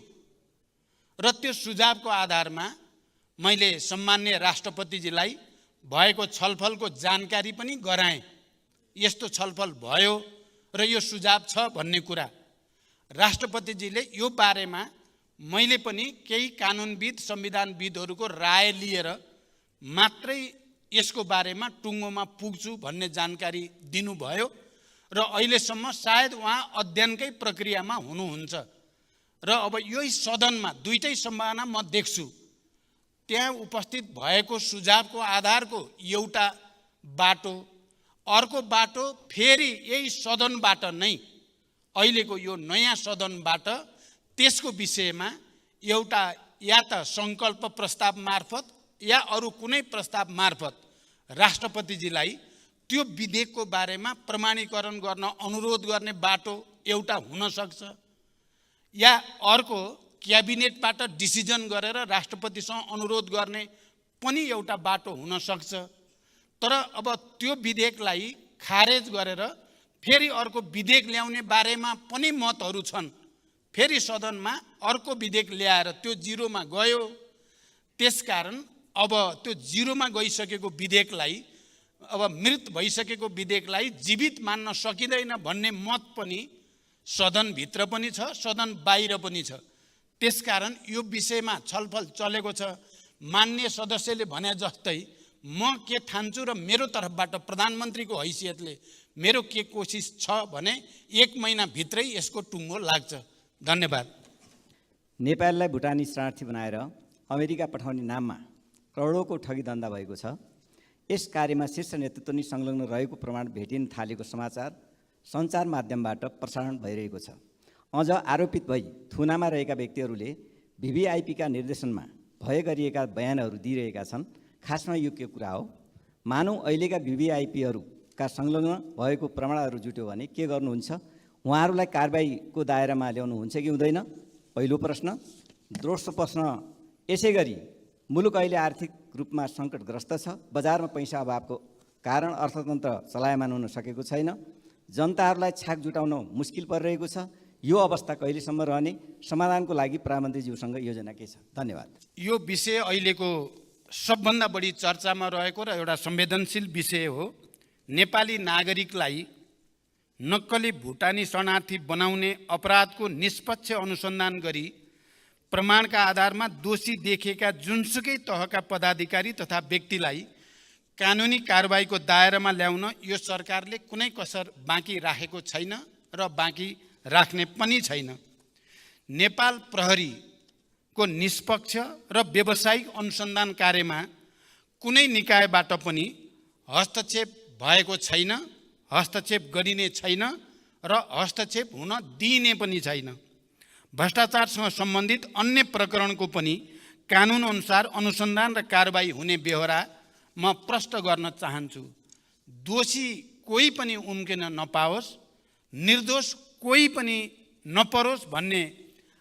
र त्यो सुझावको आधारमा मैले सम्माननीय राष्ट्रपतिजीलाई भएको छलफलको जानकारी पनि गराएँ। यस्तो छलफल भयो र यो सुझाव छ भन्ने कुरा। राष्ट्रपतिजीले यो बारेमा मैले पनि केही कानुनविद, संविधानविदहरूको राय लिएर मात्रै यसको बारेमा टुङ्गोमा पुग्छु भन्ने जानकारी दिनुभयो र अहिलेसम्म सायद उहाँ अध्ययनकै प्रक्रियामा हुनुहुन्छ। र अब यही सदनमा दुईटै सम्भावना म देख्छु। त्यहाँ उपस्थित भएको सुझावको आधारको एउटा बाटो, अर्को बाटो फेरि यही सदनबाट नै, अहिलेको यो नयाँ सदनबाट त्यसको विषयमा एउटा या त सङ्कल्प प्रस्ताव मार्फत या अरू कुनै प्रस्ताव मार्फत राष्ट्रपतिजीलाई त्यो विधेयकको बारेमा प्रमाणीकरण गर्न अनुरोध गर्ने बाटो एउटा हुन सक्छ, या अर्को क्याबिनेटबाट डिसिजन गरेर राष्ट्रपतिसँग अनुरोध गर्ने पनि एउटा बाटो हुन सक्छ। तर अब त्यो विधेयकलाई खारेज गरेर फेरि अर्को विधेयक ल्याउने बारेमा पनि मतहरू छन्। फेरि सदनमा अर्को विधेयक ल्याएर त्यो जिरोमा गयो। त्यसकारण अब त्यो जिरोमा गइसकेको विधेयकलाई, अब मृत भइसकेको विधेयकलाई जीवित मान्न सकिँदैन भन्ने मत पनि सदनभित्र पनि छ, सदन बाहिर पनि छ। त्यसकारण यो विषयमा छलफल चलेको छ। माननीय सदस्यले भने जस्तै म के ठान्छु र मेरो तर्फबाट प्रधानमन्त्रीको हैसियतले मेरो के कोसिस छ भने 1 महिनाभित्रै यसको टुङ्गो लाग्छ। धन्यवाद। नेपाललाई भुटानी शरणार्थी बनाएर अमेरिका पठाउने नाममा करोडौँको ठगी धन्दा भएको छ। यस कार्यमा शीर्ष नेतृत्व नै संलग्न रहेको प्रमाण भेटिन थालेको समाचार सञ्चार माध्यमबाट प्रसारण भइरहेको छ। अझ आरोपित भई थुनामा रहेका व्यक्तिहरूले भिभिआइपीका निर्देशनमा भए गरिएका बयानहरू दिइरहेका छन्। खासमा यो के कुरा हो? मानौँ अहिलेका भिभिआइपीहरूका संलग्न भएको प्रमाणहरू जुट्यो भने के गर्नुहुन्छ? उहाँहरूलाई कारबाहीको दायरामा ल्याउनुहुन्छ कि हुँदैन? पहिलो प्रश्न। दोस्रो प्रश्न, यसै गरी मुलुक अहिले आर्थिक रूपमा सङ्कटग्रस्त छ। बजारमा पैसा अभावको कारण अर्थतन्त्र चलायमान हुन सकेको छैन। जनताहरूलाई छाक जुटाउन मुस्किल परिरहेको छ। यो अवस्था कहिलेसम्म रहने? समाधानको लागि प्रधानमन्त्रीज्यूसँग योजना के छ? धन्यवाद। यो विषय अहिलेको सबभन्दा बढी चर्चामा रहेको र एउटा संवेदनशील विषय हो। नेपाली नागरिकलाई नक्कली भुटानी शरणार्थी बनाउने अपराधको निष्पक्ष अनुसन्धान गरी प्रमाणका आधारमा दोषी देखेका जुनसुकै तहका पदाधिकारी तथा व्यक्तिलाई कानुनी कारबाहीको दायरामा ल्याउन यो सरकारले कुनै कसर बाँकी राखेको छैन र बाँकी राख्ने पनि छैन। नेपाल प्रहरीको निष्पक्ष र व्यावसायिक अनुसन्धान कार्यमा कुनै निकायबाट पनि हस्तक्षेप भएको छैन, हस्तक्षेप गरिने छैन र हस्तक्षेप हुन दिइने पनि छैन। भ्रष्टाचारसँग सम्बन्धित अन्य प्रकरणको पनि कानुन अनुसार अनुसन्धान र कारबाही हुने बेहोरा म प्रष्ट गर्न चाहन्छु। दोषी कोही पनि उम्किन नपाओस्, निर्दोष कोही पनि नपरोस् भन्ने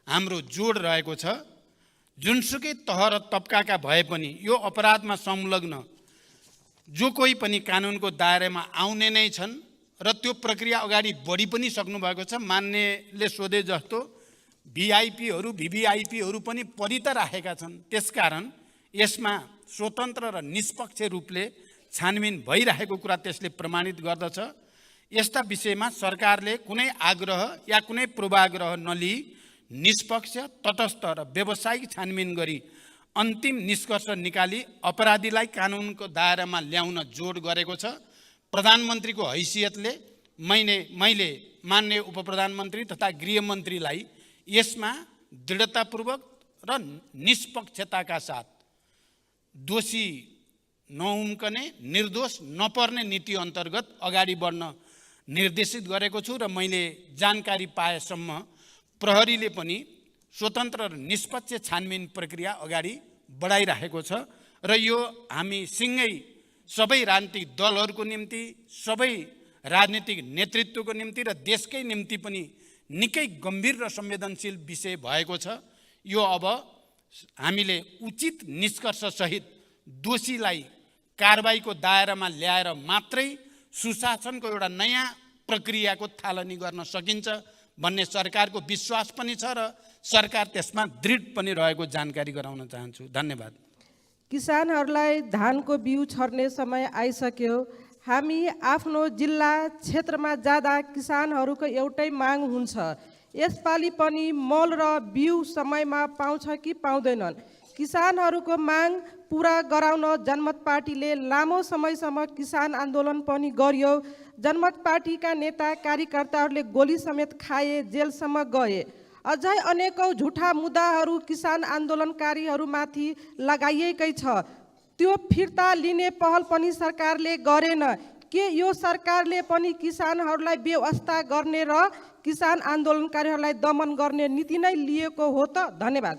हाम्रो जोड रहेको छ। जुनसुकै तह र तबकाका भए पनि यो अपराधमा संलग्न जो कोही पनि कानुनको दायरामा आउने नै छन् र त्यो प्रक्रिया अगाडि बढी पनि सक्नुभएको छ। मान्यले सोधे जस्तो भिभिआइपीहरू पनि परि त राखेका छन्। त्यसकारण यसमा स्वतन्त्र र निष्पक्ष रूपले छानबिन भइरहेको कुरा त्यसले प्रमाणित गर्दछ। यस्ता विषयमा सरकारले कुनै आग्रह या कुनै पूर्वाग्रह नलिई निष्पक्ष, तटस्थ र व्यावसायिक छानबिन गरी अन्तिम निष्कर्ष निकाली अपराधीलाई कानुनको दायरामा ल्याउन जोड गरेको छ। प्रधानमन्त्रीको हैसियतले मैले मान्य उपप्रधानमन्त्री तथा गृहमन्त्रीलाई यसमा दृढतापूर्वक र निष्पक्षताका साथ दोषी नउम्कने, निर्दोष नपर्ने नीति अन्तर्गत अगाडि बढ्न निर्देशित गरेको छु र मैले जानकारी पाएसम्म प्रहरीले पनि स्वतन्त्र र निष्पक्ष छानबिन प्रक्रिया अगाडि बढाइरहेको छ र यो हामी सँगै सबै राजनीतिक दलहरूको निम्ति, सबै राजनीतिक नेतृत्वको निम्ति र देशकै निम्ति पनि निकै गम्भीर र संवेदनशील विषय भएको छ। यो अब हामीले उचित निष्कर्षसहित दोषीलाई कारबाहीको दायरामा ल्याएर मात्रै सुशासनको एउटा नयाँ प्रक्रियाको थालनी गर्न सकिन्छ भन्ने सरकारको विश्वास पनि छ र सरकार त्यसमा दृढ पनि रहेको जानकारी गराउन चाहन्छु। धन्यवाद। किसानहरूलाई धानको बिउ छर्ने समय आइसक्यो। हामी आफ्नो जिल्ला क्षेत्रमा जाँदा किसानहरूको एउटै माग हुन्छ, यसपालि पनि मल र बिउ समयमा पाउँछ कि पाउँदैनन्। किसानहरूको माग पुरा गराउन जनमत पार्टीले लामो समयसम्म किसान आन्दोलन पनि गर्यो। जनमत पार्टीका नेता कार्यकर्ताहरूले गोली समेत खाए, जेलसम्म गए। अझै अनेकौँ झुठा मुद्दाहरू किसान आन्दोलनकारीहरूमाथि लगाइएकै छ। त्यो फिर्ता लिने पहल पनि सरकारले गरेन। के यो सरकारले पनि किसानहरूलाई बेवास्ता गर्ने र किसान आन्दोलनकारीहरूलाई दमन गर्ने नीति नै लिएको हो त? धन्यवाद।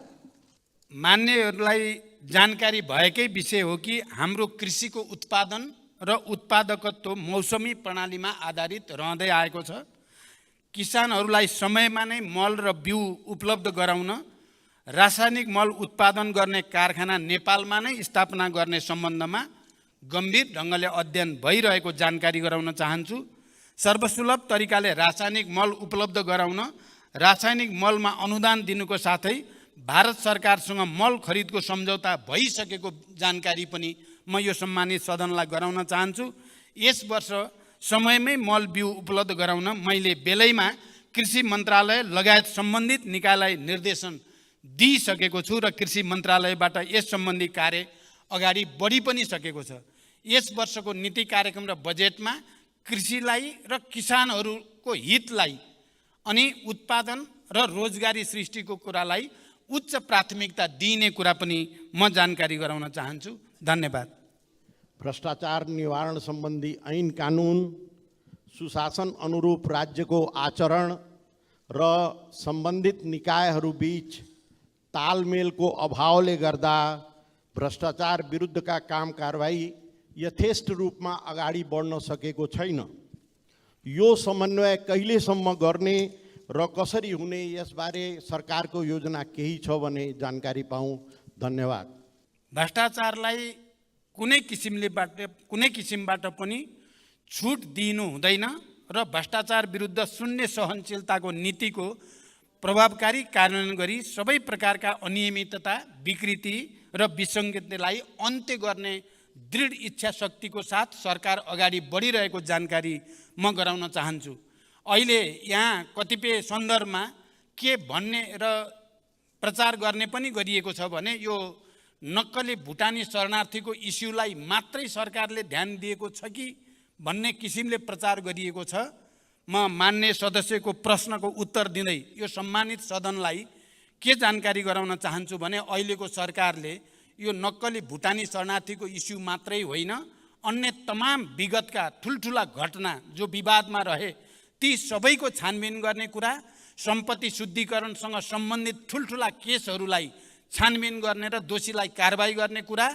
मान्यहरूलाई जानकारी भएकै विषय हो कि हाम्रो कृषिको उत्पादन र उत्पादकत्व मौसमी प्रणालीमा आधारित रहँदै आएको छ। किसानहरूलाई समयमा नै मल र बिउ उपलब्ध गराउन रासायनिक मल उत्पादन गर्ने कारखाना नेपालमा नै स्थापना गर्ने सम्बन्धमा गम्भीर ढङ्गले अध्ययन भइरहेको जानकारी गराउन चाहन्छु। सर्वसुलभ तरिकाले रासायनिक मल उपलब्ध गराउन रासायनिक मलमा अनुदान दिनुको साथै भारत सरकारसँग मल खरिदको सम्झौता भइसकेको जानकारी पनि म यो सम्मानित सदनलाई गराउन चाहन्छु। यस वर्ष समयमै मल बिउ उपलब्ध गराउन मैले बेलैमा कृषि मन्त्रालय लगायत सम्बन्धित निकायलाई निर्देशन दिइसकेको छु र कृषि मन्त्रालयबाट यस सम्बन्धी कार्य अगाडि बढी पनि सकेको छ। यस वर्षको नीति कार्यक्रम र बजेटमा कृषिलाई र किसानहरूको हितलाई अनि उत्पादन र रोजगारी सृष्टिको कुरालाई उच्च प्राथमिकता दिइने कुरा पनि म जानकारी गराउन चाहन्छु। धन्यवाद। भ्रष्टाचार निवारण सम्बन्धी ऐन कानुन सुशासन अनुरूप राज्यको आचरण र सम्बन्धित निकायहरूबीच तालमेलको अभावले गर्दा भ्रष्टाचार विरुद्धका काम कारबाही यथेष्ट रूपमा अगाडि बढ्न सकेको छैन। यो समन्वय कहिलेसम्म गर्ने र कसरी हुने, यसबारे सरकारको योजना केही छ भने जानकारी पाऊँ। धन्यवाद। भ्रष्टाचारलाई कुनै किसिमबाट पनि छुट दिनु हुँदैन र भ्रष्टाचार विरुद्ध शून्य सहनशीलताको नीतिको प्रभावकारी कार्यान्वयन गरी सबै प्रकारका अनियमितता, विकृति र विसङ्गतिलाई अन्त्य गर्ने दृढ इच्छा शक्तिको साथ सरकार अगाडि बढिरहेको जानकारी म गराउन चाहन्छु। अहिले यहाँ कतिपय सन्दर्भमा के भन्ने र प्रचार गर्ने पनि गरिएको छ भने यो नक्कली भुटानी शरणार्थीको इस्युलाई मात्रै सरकारले ध्यान दिएको छ कि भन्ने किसिमले प्रचार गरिएको छ। म मान्य सदस्यको प्रश्नको उत्तर दिँदै यो सम्मानित सदनलाई के जानकारी गराउन चाहन्छु भने अहिलेको सरकारले यो नक्कली भुटानी शरणार्थीको इस्यु मात्रै होइन, अन्य तमाम विगतका ठुल्ठुला घटना जो विवादमा रहे ती सबैको छानबिन गर्ने कुरा, सम्पत्ति शुद्धिकरणसँग सम्बन्धित ठुल्ठुला केसहरूलाई छानबिन गर्ने र दोषीलाई कारबाही गर्ने कुरा,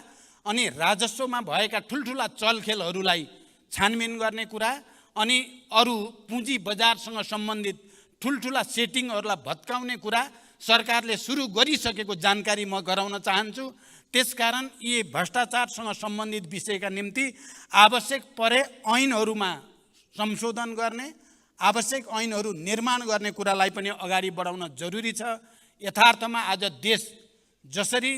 अनि राजस्वमा भएका ठुल्ठुला चलखेलहरूलाई छानबिन गर्ने कुरा, अनि अरू पुँजी बजारसँग सम्बन्धित ठुल्ठुला सेटिङहरूलाई भत्काउने कुरा सरकारले सुरु गरिसकेको जानकारी म गराउन चाहन्छु। त्यसकारण यी भ्रष्टाचारसँग सम्बन्धित विषयका निम्ति आवश्यक परे ऐनहरूमा संशोधन गर्ने, आवश्यक ऐनहरू निर्माण गर्ने कुरालाई पनि अगाडि बढाउन जरुरी छ। यथार्थमा आज देश जसरी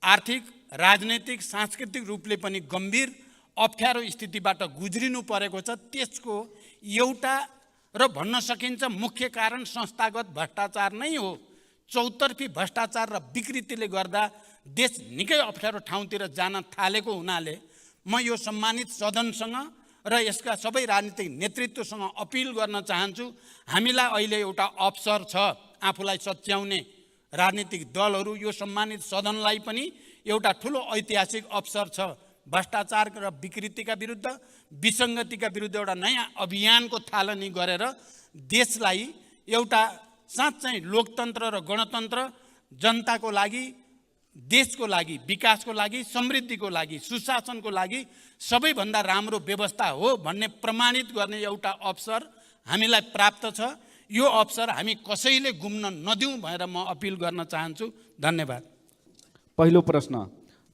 आर्थिक, राजनैतिक, सांस्कृतिक रूपले पनि गम्भीर अप्ठ्यारो स्थितिबाट गुज्रिनु परेको छ, त्यसको एउटा र भन्न सकिन्छ मुख्य कारण संस्थागत भ्रष्टाचार नै हो। चौतर्फी भ्रष्टाचार र विकृतिले गर्दा देश निकै अप्ठ्यारो ठाउँतिर जान थालेको हुनाले म यो सम्मानित सदनसँग र यसका सबै राजनीतिक नेतृत्वसँग अपिल गर्न चाहन्छु। हामीलाई अहिले एउटा अवसर छ आफूलाई सच्याउने, राजनीतिक दलहरू, यो सम्मानित सदनलाई पनि एउटा ठुलो ऐतिहासिक अवसर छ। भ्रष्टाचार र विकृतिका विरुद्ध, विसङ्गतिका विरुद्ध एउटा नयाँ अभियानको थालनी गरेर देशलाई एउटा साँच्चै लोकतन्त्र र गणतन्त्र, जनताको लागि, देशको लागि, विकासको लागि, समृद्धिको लागि, सुशासनको लागि सबैभन्दा राम्रो व्यवस्था हो भन्ने प्रमाणित गर्ने एउटा अवसर हामीलाई प्राप्त छ। यो अवसर हामी कसैले गुम्न नदिउँ भनेर म अपिल गर्न चाहन्छु। धन्यवाद। पहिलो प्रश्न,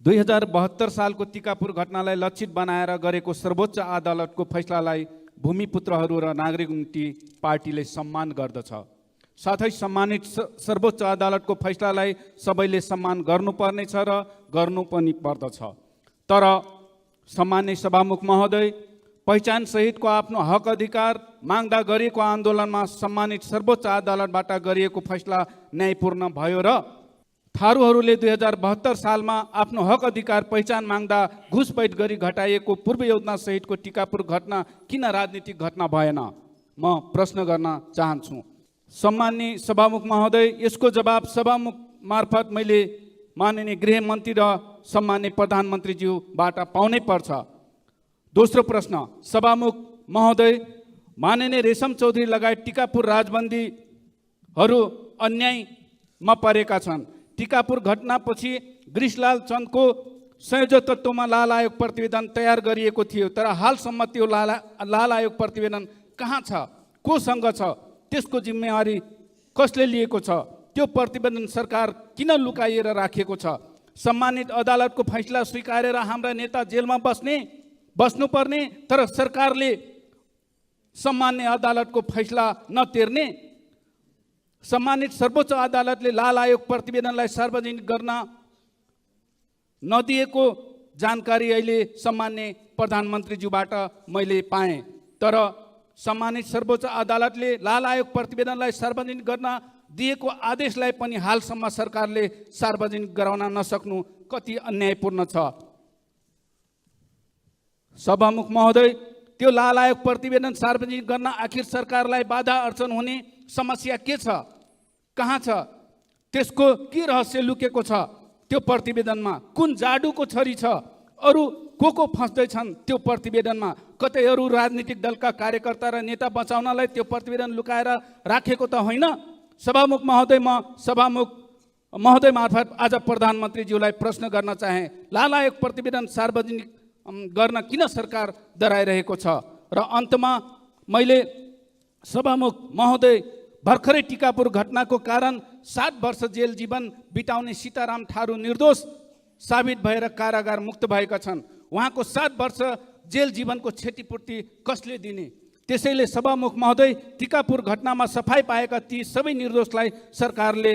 2072 सालको टिकापुर घटनालाई लक्षित बनाएर गरेको सर्वोच्च अदालतको फैसलालाई भूमिपुत्रहरू र नागरिक मुक्ति पार्टीले सम्मान गर्दछ। साथै सम्मानित सर्वोच्च अदालतको फैसलालाई सबैले सम्मान गर्नुपर्नेछ र गर्नु पनि पर्दछ। तर सम्मान्य सभामुख महोदय, पहिचान सहितको आफ्नो हक अधिकार माग्दा गरिएको आन्दोलनमा सम्मानित सर्वोच्च अदालतबाट गरिएको फैसला न्यायपूर्ण भयो र थारूहरूले 2072 सालमा आफ्नो हक अधिकार पहिचान माग्दा घुसपैठ गरी घटाइएको पूर्व योजना सहितको टिकापुर घटना किन राजनीतिक घटना भएन? म प्रश्न गर्न चाहन्छु। सम्मान्य सभामुख महोदय, यसको जवाब सभामुख मार्फत मैले माननीय गृहमन्त्री र सम्मान्य प्रधानमन्त्रीज्यूबाट पाउनै पर्छ। दोस्रो प्रश्न, सभामुख महोदय, माननीय रेशम चौधरी लगायत टिकापुर राजबन्दीहरू अन्यायमा परेका छन्। टिकापुर घटनापछि ग्रिसलाल चन्दको संयोजक तत्त्वमा लाल आयोग प्रतिवेदन तयार गरिएको थियो, तर हालसम्म त्यो लाल आयोग प्रतिवेदन कहाँ छ, कोसँग छ, त्यसको जिम्मेवारी कसले लिएको छ, त्यो प्रतिवेदन सरकार किन लुकाइएर राखेको छ? सम्मानित अदालतको फैसला स्वीकारेर हाम्रा नेता जेलमा बस्नुपर्ने, तर सरकारले सम्मान्य अदालतको फैसला नतिर्ने? सम्मानित सर्वोच्च अदालतले लाल आयोग प्रतिवेदनलाई सार्वजनिक गर्न नदिएको जानकारी अहिले सम्मान्य प्रधानमन्त्रीज्यूबाट मैले पाएँ, तर सम्मानित सर्वोच्च अदालतले लाल आयोग प्रतिवेदनलाई सार्वजनिक गर्न दिएको आदेशलाई पनि हालसम्म सरकारले सार्वजनिक गराउन नसक्नु कति अन्यायपूर्ण छ। सभामुख महोदय, त्यो लाल आयोग प्रतिवेदन सार्वजनिक गर्न आखिर सरकारलाई बाधा अर्चन हुने समस्या के छ, कहाँ छ, त्यसको के रहस्य लुकेको छ? त्यो प्रतिवेदनमा कुन जादुको छरी छ? अरू को फस्दैछन् त्यो प्रतिवेदनमा? कतै अरू राजनीतिक दलका कार्यकर्ता र नेता बचाउनलाई त्यो प्रतिवेदन लुकाएर राखेको त होइन? सभामुख महोदय, म सभामुख महोदय मार्फत आज प्रधानमन्त्रीज्यूलाई प्रश्न गर्न चाहे, लालायक प्रतिवेदन सार्वजनिक गर्न किन सरकार डराइरहेको छ? र अन्तमा मैले सभामुख महोदय, भर्खरै टिकापुर घटनाको कारण 7 वर्ष जेल जीवन बिताउने सीताराम थारू निर्दोष साबित भएर कारागार मुक्त भएका छन्। उहाँको 7 वर्ष जेल जीवनको क्षतिपूर्ति कसले दिने? त्यसैले सभामुख महोदय, टिकापुर घटनामा सफाई पाएका ती सबै निर्दोषलाई सरकारले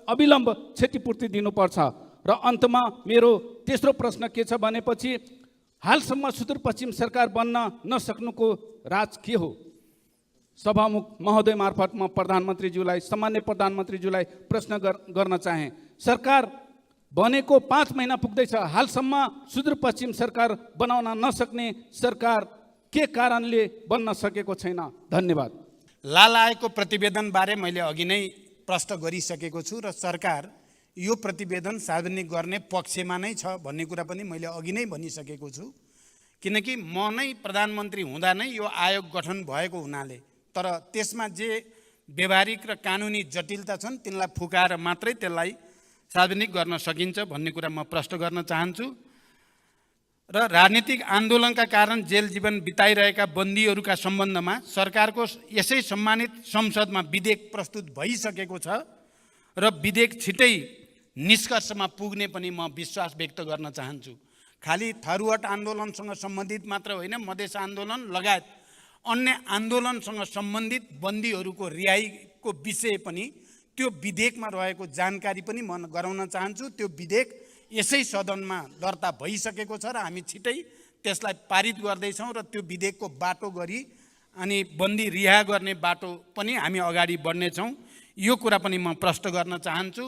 अविलम्ब क्षतिपूर्ति दिनुपर्छ। र अन्तमा मेरो तेस्रो प्रश्न के छ भनेपछि, हालसम्म सुदूरपश्चिम सरकार बन्न नसक्नुको राज के हो? सभामुख महोदय मार्फत म प्रधानमन्त्रीज्यूलाई, सामान्य प्रधानमन्त्रीज्यूलाई प्रश्न गर्न चाहे। सरकार बनेको 5 महिना पुग्दैछ, हालसम्म सुदूरपश्चिम सरकार बनाउन नसक्ने सरकार के कारणले बन्न सकेको छैन? धन्यवाद। लालायकको प्रतिवेदनबारे मैले अघि नै प्रश्न गरिसकेको छु र सरकार यो प्रतिवेदन सार्वजनिक गर्ने पक्षमा नै छ भन्ने कुरा पनि मैले अघि नै भनिसकेको छु। किनकि म नै प्रधानमन्त्री हुँदा नै यो आयोग गठन भएको हुनाले, तर त्यसमा जे व्यवहारिक र कानुनी जटिलता छन् तिनलाई फुकाएर मात्रै त्यसलाई सार्वजनिक गर्न सकिन्छ भन्ने कुरा म प्रश्न गर्न चाहन्छु। र राजनीतिक आन्दोलनका कारण जेल जीवन बिताइरहेका बन्दीहरूका सम्बन्धमा सरकारको यसै सम्मानित संसदमा विधेयक प्रस्तुत भइसकेको छ र विधेयक छिटै निष्कर्षमा पुग्ने पनि म विश्वास व्यक्त गर्न चाहन्छु। खालि थरुहट आन्दोलनसँग सम्बन्धित मात्र होइन, मधेस आन्दोलन लगायत अन्य आन्दोलनसँग सम्बन्धित बन्दीहरूको रिहाईको विषय पनि त्यो विधेयकमा रहेको जानकारी पनि म गराउन चाहन्छु। त्यो विधेयक यसै सदनमा दर्ता भइसकेको छ र हामी छिटै त्यसलाई पारित गर्दैछौँ र त्यो विधेयकको बाटो गरी अनि बन्दी रिहा गर्ने बाटो पनि हामी अगाडि बढ्नेछौँ। यो कुरा पनि म प्रश्न गर्न चाहन्छु।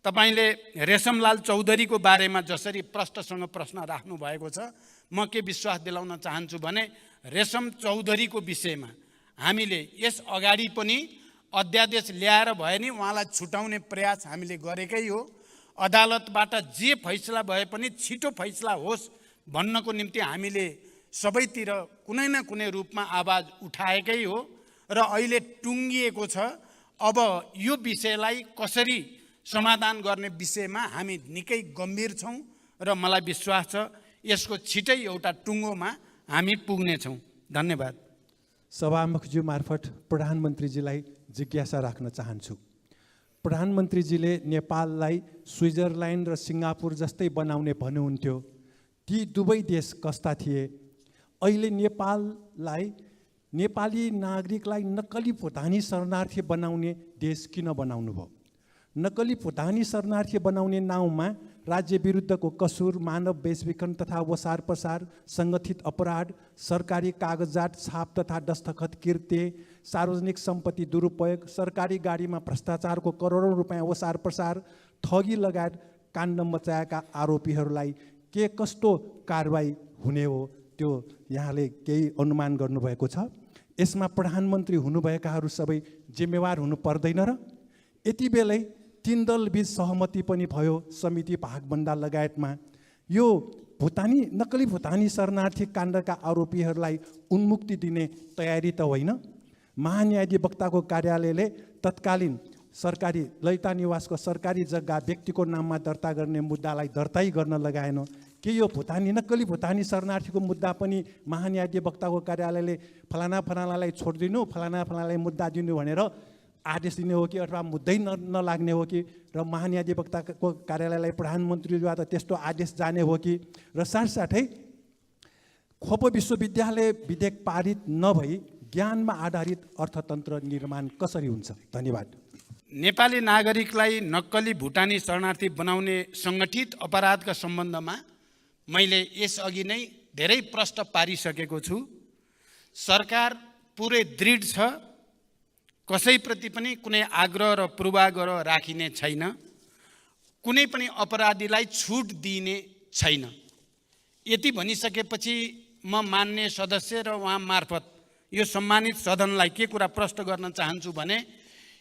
तपाईले रेशमलाल चौधरीको बारेमा जसरी प्रश्नसँग प्रश्न राख्नु भएको छ, म के विश्वास दिलाउन चाहन्छु भने रेशम चौधरीको विषयमा हामीले यस अगाडि पनि अध्यादेश ल्याएर भए नि उहाँलाई छुटाउने प्रयास हामीले गरेकै हो। अदालतबाट जे फैसला भए पनि छिटो फैसला होस् भन्नको निम्ति हामीले सबैतिर कुनै न कुनै रूपमा आवाज उठाएकै हो र अहिले टुङ्गिएको छ। अब यो विषयलाई कसरी समाधान गर्ने विषयमा हामी निकै गम्भीर छौँ र मलाई विश्वास छ यसको छिटै एउटा टुङ्गोमा हामी पुग्नेछौँ। धन्यवाद। सभामुखज्यू मार्फत प्रधानमन्त्रीजीलाई जिज्ञासा राख्न चाहन्छु। प्रधानमन्त्रीजीले नेपाललाई स्विजरल्यान्ड र सिङ्गापुर जस्तै बनाउने भन्नुहुन्थ्यो। ती दुवै देश कस्ता थिए? अहिले नेपाललाई, नेपाली नागरिकलाई नक्कली भुटानी शरणार्थी बनाउने देश किन बनाउनु भयो? नक्कली भुटानी शरणार्थी बनाउने नाउँमा राज्य विरुद्धको कसुर, मानव बेचबिखन तथा वसार पसार, सङ्गठित अपराध, सरकारी कागजात छाप तथा दस्तखत कृत्य, सार्वजनिक सम्पत्ति दुरुपयोग, सरकारी गाडीमा भ्रष्टाचारको करोडौँ रुपियाँ वसार पसार, ठगी लगायत काण्ड मचाएका आरोपीहरूलाई के कस्तो कारबाही हुने हो त्यो यहाँले केही अनुमान गर्नुभएको छ? यसमा प्रधानमन्त्री हुनुभएकाहरू सबै जिम्मेवार हुनु पर्दैन र? यति बेलै 3 दलबीच सहमति पनि भयो समिति भागभन्दा लगायतमा। यो नक्कली भुटानी शरणार्थी काण्डका आरोपीहरूलाई उन्मुक्ति दिने तयारी त होइन? महान्यायाधिवक्ताको कार्यालयले तत्कालीन सरकारी ललिता निवासको सरकारी जग्गा व्यक्तिको नाममा दर्ता गर्ने मुद्दालाई दर्तै गर्न लगाएन। के यो नक्कली भुटानी शरणार्थीको मुद्दा पनि महान्यायाधिवक्ताको कार्यालयले फलाना फलानालाई छोडिदिनु, फलाना फलानालाई मुद्दा दिनु भनेर आदेश दिने हो कि अथवा मुद्दै नलाग्ने हो कि? र महान्यायाधिवक्ताको कार्यालयलाई प्रधानमन्त्रीद्वारा त्यस्तो आदेश जाने हो कि? र साथसाथै खोप विश्वविद्यालय विधेयक पारित नभई ज्ञानमा आधारित अर्थतन्त्र निर्माण कसरी हुन्छ? धन्यवाद। नेपाली नागरिकलाई नक्कली भुटानी शरणार्थी बनाउने सङ्गठित अपराधका सम्बन्धमा मैले यसअघि नै धेरै प्रश्न पारिसकेको छु। सरकार पुरै दृढ छ, कसैप्रति पनि कुनै आग्रह र पूर्वाग्रह राखिने छैन, कुनै पनि अपराधीलाई छुट दिइने छैन। यति भनिसकेपछि म मान्य सदस्य र उहाँ मार्फत यो सम्मानित सदनलाई के कुरा प्रश्न गर्न चाहन्छु भने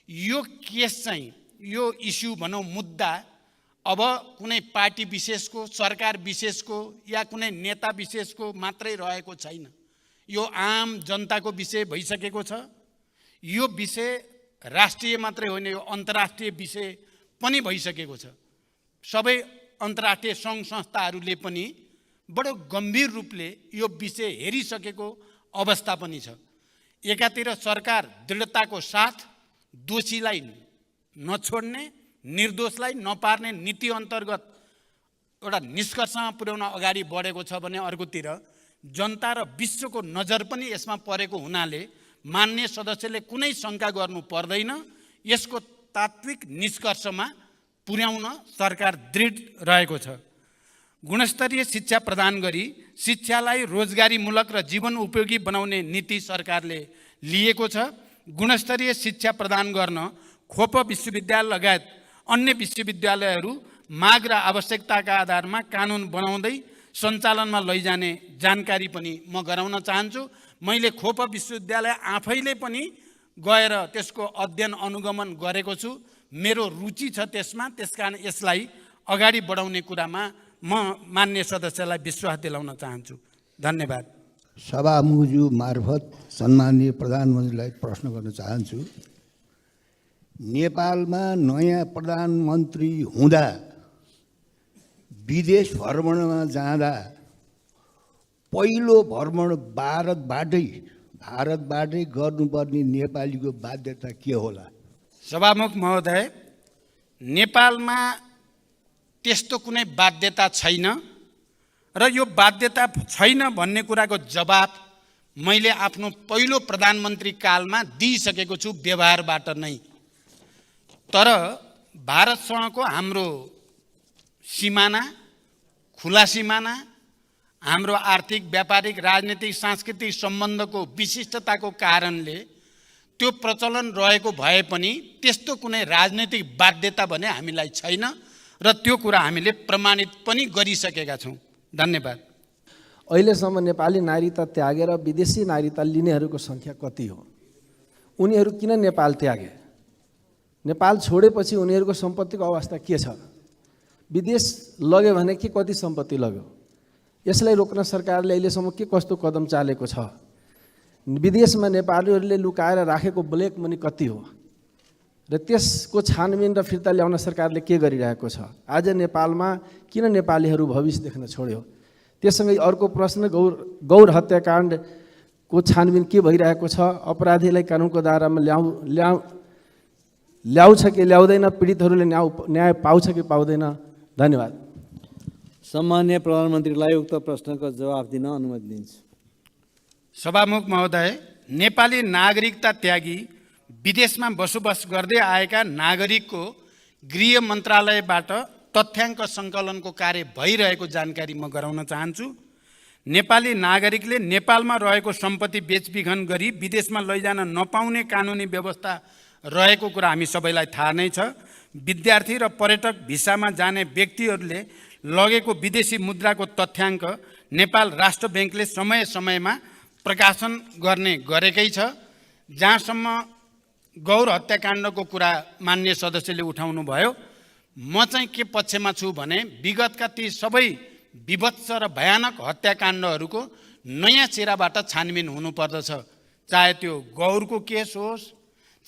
यो केस चाहिँ, यो इस्यु भनौँ मुद्दा अब कुनै पार्टी विशेषको, सरकार विशेषको या कुनै नेता विशेषको मात्रै रहेको छैन। यो आम जनताको विषय भइसकेको छ। यो विषय राष्ट्रिय मात्रै होइन, यो अन्तर्राष्ट्रिय विषय पनि भइसकेको छ। सबै अन्तर्राष्ट्रिय सङ्घ संस्थाहरूले पनि बडो गम्भीर रूपले यो विषय हेरिसकेको अवस्था पनि छ। एकातिर सरकार दृढताको साथ दोषीलाई नछोड्ने, निर्दोषलाई नपार्ने नीति अन्तर्गत एउटा निष्कर्षमा पुर्याउन अगाडि बढेको छ भने अर्कोतिर जनता र विश्वको नजर पनि यसमा परेको हुनाले मान्य सदस्यले कुनै शङ्का गर्नु पर्दैन। यसको तात्विक निष्कर्षमा पुर्याउन सरकार दृढ रहेको छ। गुणस्तरीय शिक्षा प्रदान गरी शिक्षालाई रोजगारीमूलक र जीवन उपयोगी बनाउने नीति सरकारले लिएको छ। गुणस्तरीय शिक्षा प्रदान गर्न खोप विश्वविद्यालय लगायत अन्य विश्वविद्यालयहरू माग र आवश्यकताका आधारमा कानुन बनाउँदै सञ्चालनमा लैजाने जानकारी पनि म गराउन चाहन्छु। मैले खोप विश्वविद्यालय आफैले पनि गएर त्यसको अध्ययन अनुगमन गरेको छु। मेरो रुचि छ त्यसमा, त्यसकारण यसलाई अगाडि बढाउने कुरामा म मान्य सदस्यलाई विश्वास दिलाउन चाहन्छु। धन्यवाद। सभामुखज्यू मार्फत सम्माननीय प्रधानमन्त्रीलाई प्रश्न गर्न चाहन्छु। नेपालमा नयाँ प्रधानमन्त्री हुँदा विदेश भ्रमणमा जाँदा पहिलो भ्रमण भारतबाटै गर्नुपर्ने नेपालीको बाध्यता के होला? सभामुख महोदय, नेपालमा त्यस्तो कुनै बाध्यता छैन र यो बाध्यता छैन भन्ने कुराको जवाब मैले आफ्नो पहिलो प्रधानमन्त्री कालमा दिइसकेको छु व्यवहारबाट नै। तर भारतसँगको हाम्रो सिमाना, खुला सिमाना, हाम्रो आर्थिक, व्यापारिक, राजनीतिक, सांस्कृतिक सम्बन्धको विशिष्टताको कारणले त्यो प्रचलन रहेको भए पनि त्यस्तो कुनै राजनीतिक बाध्यता भने हामीलाई छैन र त्यो कुरा हामीले प्रमाणित पनि गरिसकेका छौँ। धन्यवाद। अहिलेसम्म नेपाली नागरिकता त्यागेर विदेशी नागरिकता लिनेहरूको सङ्ख्या कति हो? उनीहरू किन नेपाल त्यागे? नेपाल छोडेपछि उनीहरूको सम्पत्तिको अवस्था के छ? विदेश लग्यो भने के कति सम्पत्ति लग्यो? यसलाई रोक्न सरकारले अहिलेसम्म के कस्तो कदम चालेको छ? विदेशमा नेपालीहरूले लुकाएर राखेको ब्ल्याक मनी कति हो र त्यसको छानबिन र फिर्ता ल्याउन सरकारले के गरिरहेको छ? आज नेपालमा किन नेपालीहरू भविष्य देख्न छोड्यो? त्यससँगै अर्को प्रश्न, गौर हत्याकाण्डको छानबिन के भइरहेको छ? अपराधीलाई कानुनको दायरामा ल्याउँछ कि ल्याउँदैन? पीडितहरूले न्याय पाउँछ कि पाउँदैन? धन्यवाद। सम्माननीय प्रधानमन्त्रीलाई उक्त प्रश्नको जवाफ दिन अनुमति दिन्छु। सभामुख महोदय, नेपाली नागरिकता त्यागी विदेशमा बसोबास गर्दै आएका नागरिकको गृह मन्त्रालयबाट तथ्याङ्क सङ्कलनको कार्य भइरहेको जानकारी म गराउन चाहन्छु। नेपाली नागरिकले नेपालमा रहेको सम्पत्ति बेचबिखन गरी विदेशमा लैजान नपाउने कानुनी व्यवस्था रहेको कुरा हामी सबैलाई थाहा नै छ। विद्यार्थी र पर्यटक भिसामा जाने व्यक्तिहरूले लगेको विदेशी मुद्राको तथ्याङ्क नेपाल राष्ट्र ब्याङ्कले समय समयमा प्रकाशन गरेकै छ। जहाँसम्म गौर हत्याकाण्डको कुरा मान्य सदस्यले उठाउनु भयो, म चाहिँ के पक्षमा छु भने विगतका ती सबै विभत्स र भयानक हत्याकाण्डहरूको नयाँ चेहराबाट छानबिन हुनुपर्दछ। चाहे त्यो गौरको केस होस्,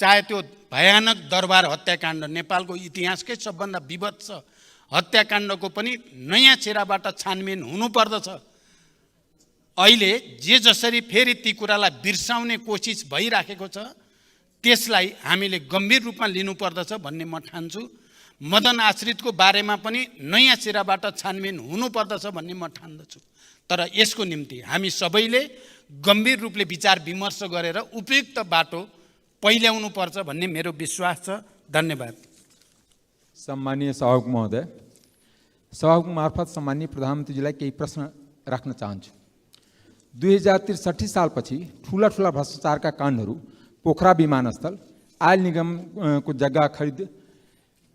चाहे त्यो भयानक दरबार हत्याकाण्ड, नेपालको इतिहासकै सबभन्दा विभत्स हत्याकाण्डको पनि नयाँ चेहराबाट छानबिन हुनुपर्दछ। अहिले जे जसरी फेरि ती कुरालाई बिर्साउने कोसिस भइराखेको छ, त्यसलाई हामीले गम्भीर रूपमा लिनुपर्दछ भन्ने म ठान्छु। मदन आश्रितको बारेमा पनि नयाँ चेहराबाट छानबिन हुनुपर्दछ भन्ने म ठान्दछु। तर यसको निम्ति हामी सबैले गम्भीर रूपले विचार विमर्श गरेर उपयुक्त बाटो पहिल्याउनु पर्छ भन्ने मेरो विश्वास छ। धन्यवाद। सम्मानीय सभामुख महोदय, सभामुख मार्फत सम्मानीय प्रधानमन्त्रीजीलाई केही प्रश्न राख्न चाहन्छु। 2063 सालपछि ठुला भ्रष्टाचारका काण्डहरू पोखरा विमानस्थल, आयल निगमको जग्गा खरिद,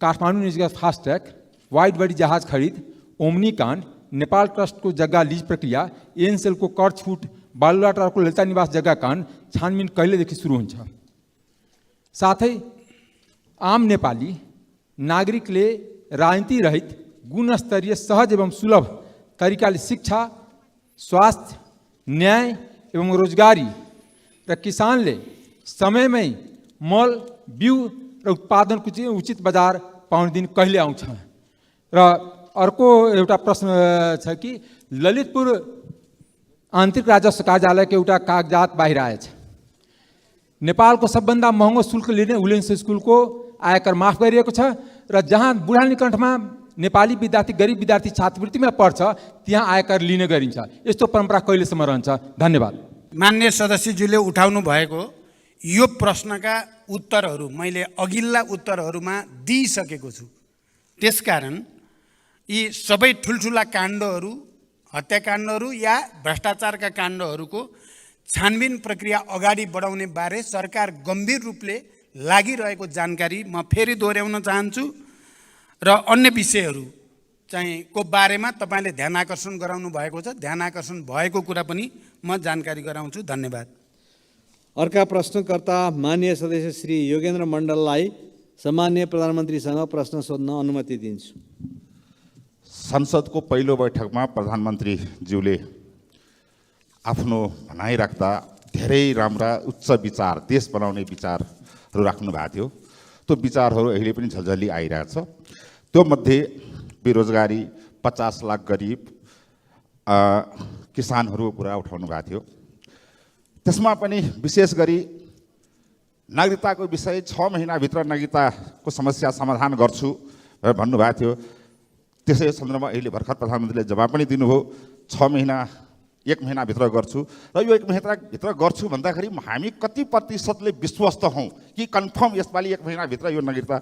काठमाडौँ निजगत फास्ट ट्र्याक, वाइड बडी जहाज खरिद, ओम्नी काण्ड, नेपाल ट्रस्टको जग्गा लिज प्रक्रिया, एनसेलको कर छुट, बालुवाटारको ललिता निवास जग्गा काण्ड छानबिन कहिलेदेखि सुरु हुन्छ? साथै आम नेपाली नागरिकले राजनीति रहित गुणस्तरीय सहज एवं सुलभ तरिकाले शिक्षा, स्वास्थ्य, न्याय एवं रोजगारी र किसानले समयमै मल, बिउ र उत्पादनको चाहिँ उचित बजार पाउने दिन कहिले आउँछ? र अर्को एउटा प्रश्न छ कि ललितपुर आन्तरिक राजस्व कार्यालयको एउटा कागजात बाहिर आएछ। नेपालको सबभन्दा महँगो शुल्क लिने उलेन्स स्कुलको आयकर माफ गरिएको छ र जहाँ बुढानीकण्ठमा नेपाली विद्यार्थी, गरिब विद्यार्थी छात्रवृत्तिमा पढ्छ त्यहाँ आयकर लिने गरिन्छ। यस्तो परम्परा कहिलेसम्म रहन्छ? धन्यवाद। माननीय सदस्यज्यूले उठाउनु भएको यो प्रश्नका उत्तरहरू मैले अघिल्ला उत्तरहरूमा दिइसकेको छु। त्यसकारण यी सबै ठुल्ठुला काण्डहरू, हत्याकाण्डहरू या भ्रष्टाचारका काण्डहरूको छानबिन प्रक्रिया अगाडि बढाउने बारे सरकार गम्भीर रूपले लागिरहेको जानकारी म फेरि दोहोऱ्याउन चाहन्छु र अन्य विषयहरू चाहिँ को बारेमा तपाईँले ध्यान आकर्षण गराउनु भएको छ। ध्यान आकर्षण भएको कुरा पनि म जानकारी गराउँछु। धन्यवाद। अर्का प्रश्नकर्ता माननीय सदस्य श्री योगेन्द्र मण्डललाई सम्माननीय प्रधानमन्त्रीसँग प्रश्न सोध्न अनुमति दिन्छु। संसदको पहिलो बैठकमा प्रधानमन्त्रीज्यूले आफ्नो भनाइ राख्दा धेरै राम्रा उच्च विचार, देश बनाउने विचारहरू राख्नु भएको थियो। त्यो विचारहरू अहिले पनि झल्झली आइरहेछ। त्यो मध्ये बेरोजगारी, 50 लाख गरिब किसानहरूको कुरा उठाउनु भएको थियो। त्यसमा पनि विशेष गरी नागरिकताको विषय 6 महिनाभित्र नागरिकताको समस्या समाधान गर्छु भनेर भन्नुभएको थियो। त्यसै सन्दर्भमा अहिले भर्खर प्रधानमन्त्रीले जवाब पनि दिनुभयो, 6 महिना 1 महिनाभित्र गर्छु। र यो 1 महिनाभित्र गर्छु भन्दाखेरि हामी कति प्रतिशतले विश्वस्त हौँ कि कन्फर्म यसपालि 1 महिनाभित्र यो नागरिकता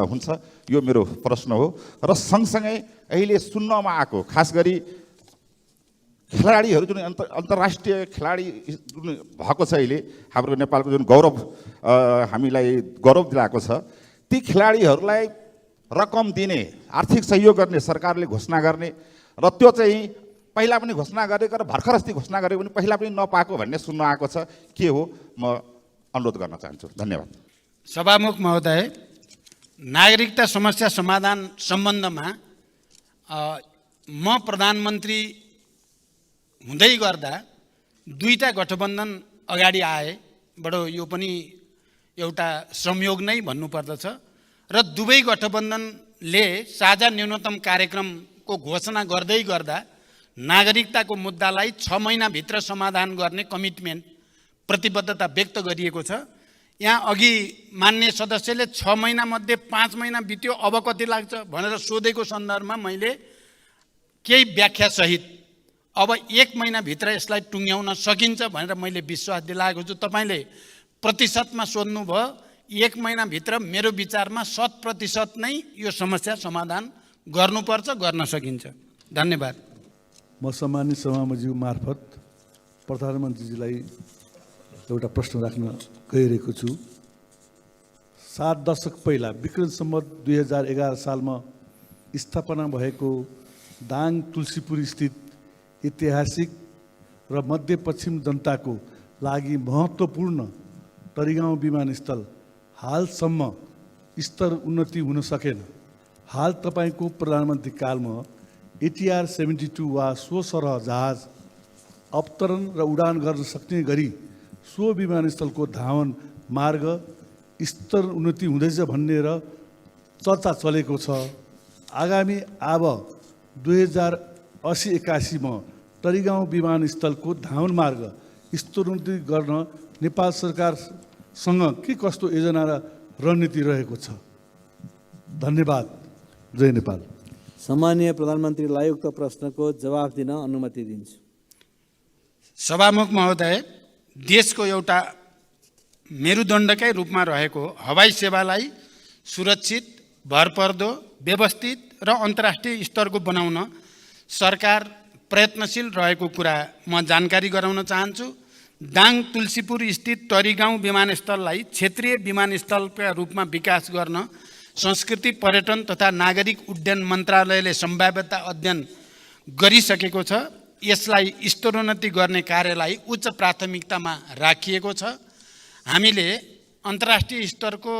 हुन्छ? यो मेरो प्रश्न हो। र सँगसँगै अहिले सुन्नमा आएको खास गरी खेलाडीहरू जुन अन्तर्राष्ट्रिय खेलाडी जुन भएको छ, अहिले हाम्रो नेपालको जुन गौरव हामीलाई गौरव दिलाएको छ, ती खेलाडीहरूलाई रकम दिने, आर्थिक सहयोग गर्ने सरकारले घोषणा गर्ने र त्यो चाहिँ पहिला पनि घोषणा गरेको र भर्खर अस्ति घोषणा गरेको पनि पहिला पनि नपाएको भन्ने सुन्न आएको छ। के हो? म अनुरोध गर्न चाहन्छु। धन्यवाद। सभामुख महोदय, नागरिकता समस्या समाधान सम्बन्धमा म प्रधानमन्त्री हुँदै गर्दा दुईटा गठबन्धन अगाडि आए। बडो यो पनि एउटा संयोग नै भन्नुपर्दछ। र दुवै गठबन्धनले साझा न्यूनतम कार्यक्रमको घोषणा गर्दै गर्दा नागरिकताको मुद्दालाई 6 महिनाभित्र समाधान गर्ने कमिटमेन्ट, प्रतिबद्धता व्यक्त गरिएको छ। यहाँ अघि मान्य सदस्यले 6 महिनामध्ये 5 महिना बित्यो, अब कति लाग्छ भनेर सोधेको सन्दर्भमा मैले केही व्याख्यासहित अब 1 महिनाभित्र यसलाई टुङ्ग्याउन सकिन्छ भनेर मैले विश्वास दिलाएको छु। तपाईँले प्रतिशतमा सोध्नुभयो, 1 महिनाभित्र मेरो विचारमा 100% नै यो समस्या समाधान गर्नुपर्छ, गर्न सकिन्छ। धन्यवाद। म सम्मानित सभामुखज्यू मार्फत प्रधानमन्त्रीजीलाई एउटा प्रश्न राख्न गइरहेको छु। 7 दशक पहिला विक्रम सम्वत 2011 सालमा स्थापना भएको दाङ तुलसीपुर स्थित ऐतिहासिक र मध्यपश्चिम जनताको लागि महत्त्वपूर्ण तरिगाउँ विमानस्थल हालसम्म स्तर उन्नति हुन सकेन। हाल तपाईँको प्रधानमन्त्री कालमा ATR 72 वा सो सरह जहाज अवतरण र उडान गर्न सक्ने गरी सो विमानस्थलको धावन मार्ग स्तर उन्नति हुँदैछ भन्ने र चर्चा चलेको छ। आगामी अब 2080-81 तरिगाउँ विमानस्थलको धावन मार्ग स्तरोन्नति गर्न नेपाल सरकारसँग के कस्तो योजना र रणनीति रहेको छ? धन्यवाद। जय नेपाल। सम्माननीय प्रधानमन्त्रीलाई उक्त प्रश्नको जवाफ दिन अनुमति दिन्छु। सभामुख महोदय, देशको एउटा मेरुदण्डकै रूपमा रहेको हवाई सेवालाई सुरक्षित, भरपर्दो, व्यवस्थित र अन्तर्राष्ट्रिय स्तरको बनाउन सरकार प्रयत्नशील रहेको कुरा म जानकारी गराउन चाहन्छु। दाङ तुलसीपुर स्थित तरिगाउँ विमानस्थललाई क्षेत्रीय विमानस्थलका रूपमा विकास गर्न संस्कृति, पर्यटन तथा नागरिक उड्डयन मन्त्रालयले सम्भाव्यता अध्ययन गरिसकेको छ। यसलाई स्तरोन्नति गर्ने कार्यलाई उच्च प्राथमिकतामा राखिएको छ। हामीले अन्तर्राष्ट्रिय स्तरको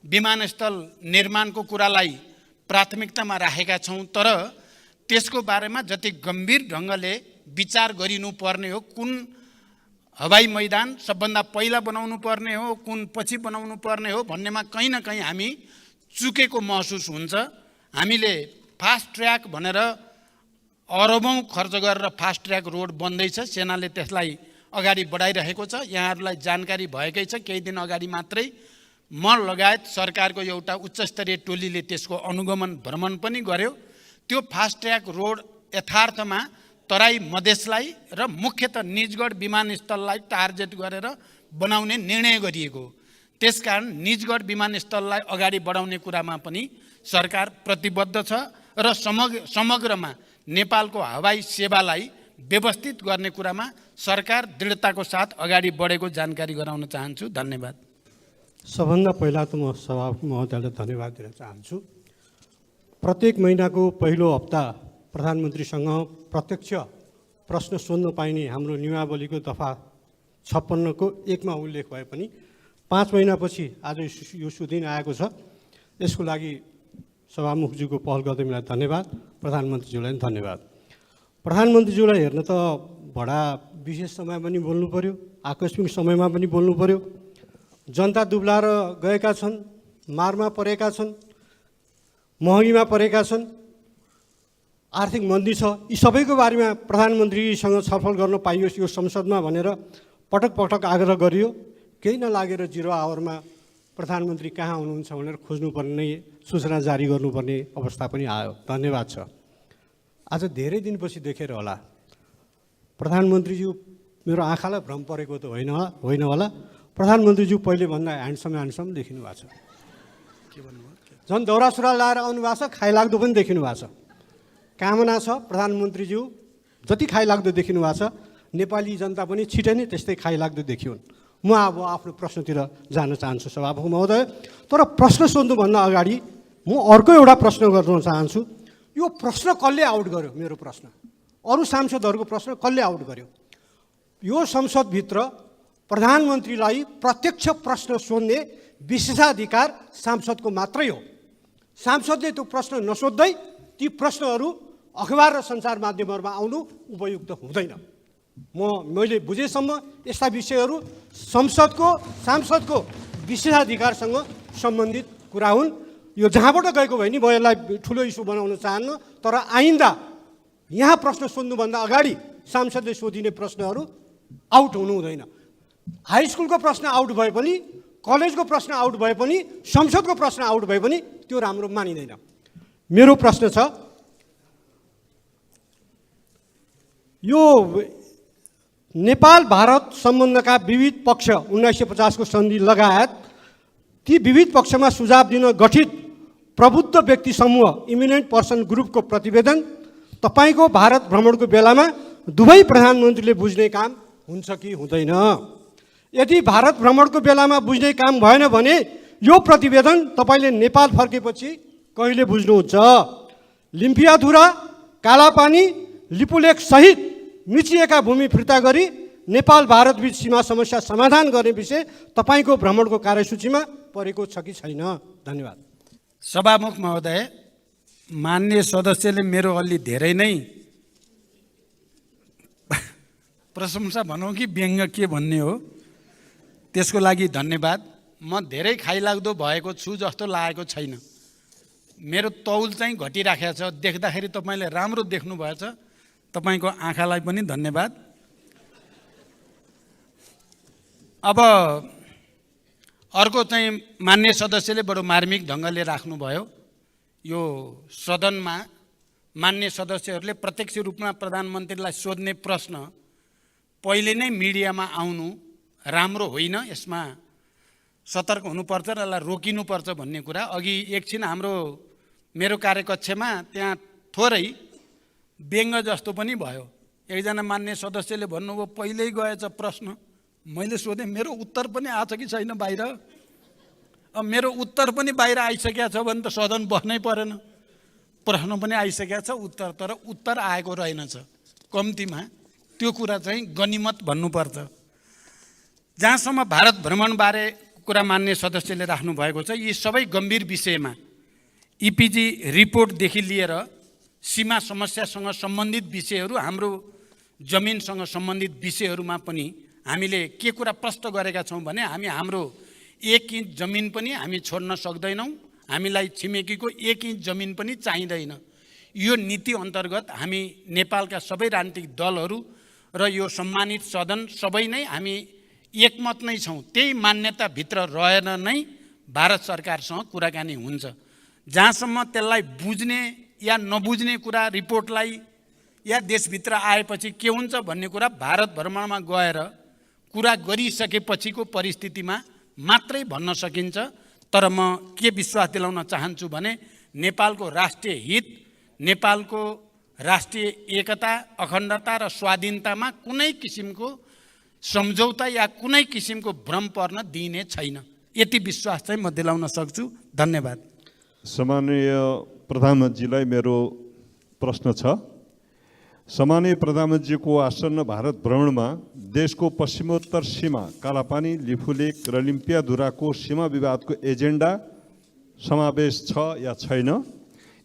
विमानस्थल निर्माणको कुरालाई प्राथमिकतामा राखेका छौँ, तर त्यसको बारेमा जति गम्भीर ढङ्गले विचार गरिनुपर्ने हो, कुन हवाई मैदान सबभन्दा पहिला बनाउनु पर्ने हो, कुन पछि बनाउनु पर्ने हो भन्नेमा कहीँ न कहीँ हामी चुकेको महसुस हुन्छ। हामीले फास्ट ट्र्याक भनेर अरबौँ खर्च गरेर फास्ट ट्र्याक रोड बन्दैछ, सेनाले त्यसलाई अगाडि बढाइरहेको छ। यहाँहरूलाई जानकारी भएकै छ, केही दिन अगाडि मात्रै म लगायत सरकारको एउटा उच्चस्तरीय टोलीले त्यसको अनुगमन भ्रमण पनि गर्यो। त्यो फास्ट ट्र्याक रोड यथार्थमा तराई मधेसलाई र मुख्यतः निजगढ विमानस्थललाई टार्गेट गरेर बनाउने निर्णय गरिएको हो। त्यसकारण निजगढ विमानस्थललाई अगाडि बढाउने कुरामा पनि सरकार प्रतिबद्ध छ र समग्रमा नेपालको हवाई सेवालाई व्यवस्थित गर्ने कुरामा सरकार दृढताको साथ अगाडि बढेको जानकारी गराउन चाहन्छु। धन्यवाद। सबभन्दा पहिला त म सभामुख महोदयलाई धन्यवाद दिन चाहन्छु। प्रत्येक महिनाको पहिलो हप्ता प्रधानमन्त्रीसँग प्रत्यक्ष प्रश्न सोध्न पाइने हाम्रो नियमावलीको दफा 56 को 1 मा उल्लेख भए पनि 5 महिनापछि आज यो सुदिन आएको छ। यसको लागि सभामुखज्यूको पहल गर्दैलाई धन्यवाद, प्रधानमन्त्रीज्यूलाई पनि धन्यवाद। प्रधानमन्त्रीज्यूलाई हेर्न त बडा विशेष समय पनि बोल्नु पर्यो, आकस्मिक समयमा पनि बोल्नु पर्यो। जनता दुब्लाएर गएका छन्, मारमा परेका छन्, महँगीमा परेका छन्, आर्थिक मन्दी छ। यी सबैको बारेमा प्रधानमन्त्रीसँग छलफल गर्न पाइयोस् यो संसदमा भनेर पटक पटक आग्रह गरियो। केही नलागेर 0 आवरमा प्रधानमन्त्री कहाँ हुनुहुन्छ भनेर खोज्नुपर्ने, सूचना जारी गर्नुपर्ने अवस्था पनि आयो। धन्यवाद छ। आज धेरै दिनपछि देखेर होला प्रधानमन्त्रीज्यू, मेरो आँखालाई भ्रम परेको त होइन होला, प्रधानमन्त्रीज्यू पहिले भन्दा ह्यान्डसम देखिनु भएको छ। के भन्नुभयो? झन् दौरा सुरुवाल लाएर आउनु भएको छ, खाइलाग्दो पनि देखिनु भएको छ। कामना छ प्रधानमन्त्रीज्यू जति खाइलाग्दो देखिनु भएको छ, नेपाली जनता पनि छिटै नै त्यस्तै खाइलाग्दो देखिउन्। म अब आफ्नो प्रश्नतिर जान चाहन्छु सभामुख महोदय। तर प्रश्न सोध्नुभन्दा अगाडि म अर्को एउटा प्रश्न गर्न चाहन्छु। यो प्रश्न कसले आउट गर्यो? मेरो प्रश्न, अरू सांसदहरूको प्रश्न कसले आउट गर्यो? यो संसदभित्र प्रधानमन्त्रीलाई प्रत्यक्ष प्रश्न सोध्ने विशेषाधिकार सांसदको मात्रै हो। सांसदले त्यो प्रश्न नसोध्दै ती प्रश्नहरू अखबार र सञ्चार माध्यमहरूमा आउनु उपयुक्त हुँदैन। मैले बुझेसम्म यस्ता विषयहरू सांसदको विशेषाधिकारसँग सम्बन्धित कुरा हुन्। यो जहाँबाट गएको भए नि म यसलाई ठुलो इस्यु बनाउन चाहन्न, तर आइन्दा यहाँ प्रश्न सोध्नुभन्दा अगाडि सांसदले सोधिने प्रश्नहरू आउट हुनु हुँदैन। हाई स्कुलको प्रश्न आउट भए पनि, कलेजको प्रश्न आउट भए पनि, संसदको प्रश्न आउट भए पनि त्यो राम्रो मानिँदैन। मेरो प्रश्न छ, यो नेपाल भारत सम्बन्धका विविध पक्ष 1950 को सन्धि लगायत ती विविध पक्षमा सुझाव दिन गठित प्रबुद्ध व्यक्ति समूह इमिनेन्ट पर्सन ग्रुपको प्रतिवेदन तपाईको भारत भ्रमणको बेलामा दुवै प्रधानमन्त्रीले बुझ्ने काम हुन्छ कि हुँदैन? यदि भारत भ्रमणको बेलामा बुझ्ने काम भएन भने यो प्रतिवेदन तपाईले नेपाल फर्केपछि कहिले बुझ्नुहुन्छ? लिम्पियाधुरा, कालापानी, लिपुलेख सहित मिचिएका भूमि फिर्ता गरी नेपाल भारत बीच सीमा समस्या समाधान गर्ने विषय तपाईको भ्रमणको कार्यसूचीमा परेको छ कि छैन? धन्यवाद। सभामुख महोदय, माननीय सदस्यले मेरो अलि धेरै नै प्रशंसा भनौँ कि व्यङ्ग के भन्ने हो, त्यसको लागि धन्यवाद। म धेरै खाइलाग्दो भएको छु जस्तो लागेको छैन। मेरो तौल चाहिँ घटिराखेको छ, देख्दाखेरि तपाईँले राम्रो देख्नुभएछ। तपाईँको आँखालाई पनि धन्यवाद। अब अर्को चाहिँ मान्य सदस्यले बडो मार्मिक ढङ्गले राख्नुभयो। यो सदनमा मान्य सदस्यहरूले प्रत्यक्ष रूपमा प्रधानमन्त्रीलाई सोध्ने प्रश्न पहिले नै मिडियामा आउनु राम्रो होइन, यसमा सतर्क हुनुपर्छ र यसलाई रोकिनुपर्छ भन्ने कुरा। अघि एकछिन मेरो कार्यकक्षमा त्यहाँ थोरै व्यङ्ग जस्तो पनि भयो। एकजना मान्य सदस्यले भन्नुभयो पहिल्यै गएछ प्रश्न, मैले सोधेँ मेरो उत्तर पनि आछ कि छैन बाहिर? अब मेरो उत्तर पनि बाहिर आइसकेको छ भने त सदन बस्नै परेन। प्रश्न पनि आइसकेको छ, तर उत्तर आएको रहेनछ। कम्तीमा त्यो कुरा चाहिँ गनिमत भन्नुपर्छ। जहाँसम्म भारत भ्रमणबारे कुरा मान्य सदस्यले राख्नु भएको छ, यी सबै गम्भीर विषयमा इपिजी रिपोर्टदेखि लिएर सीमा समस्यासँग सम्बन्धित विषयहरू, हाम्रो जमिनसँग सम्बन्धित विषयहरूमा पनि हामीले के कुरा प्रश्न गरेका छौँ भने हाम्रो 1 इन्च जमिन पनि हामी छोड्न सक्दैनौँ, हामीलाई छिमेकीको 1 इन्च जमिन पनि चाहिँदैन। यो नीति अन्तर्गत हामी नेपालका सबै राजनीतिक दलहरू र यो सम्मानित सदन सबै नै हामी एकमत नै छौँ। त्यही मान्यताभित्र रहेर नै भारत सरकारसँग कुराकानी हुन्छ। जहाँसम्म त्यसलाई बुझ्ने या नबुझ्ने कुरा रिपोर्टलाई या देशभित्र आएपछि के हुन्छ भन्ने कुरा भारत भ्रमणमा गएर कुरा गरिसकेपछिको परिस्थितिमा मात्रै भन्न सकिन्छ। तर म के विश्वास दिलाउन चाहन्छु भने नेपालको राष्ट्रिय हित, नेपालको राष्ट्रिय एकता, अखण्डता र स्वाधीनतामा कुनै किसिमको सम्झौता या कुनै किसिमको भ्रम पर्न दिइने छैन। यति विश्वास चाहिँ म दिलाउन सक्छु। धन्यवाद। सम्माननीय प्रधानमन्त्रीलाई मेरो प्रश्न छ। सम्माननीय प्रधानमन्त्रीको आसन्न भारत भ्रमणमा देशको पश्चिमोत्तर सीमा कालापानी, लिफुलेक र लिम्पियाधुराको सीमा विवादको एजेन्डा समावेश छ या छैन?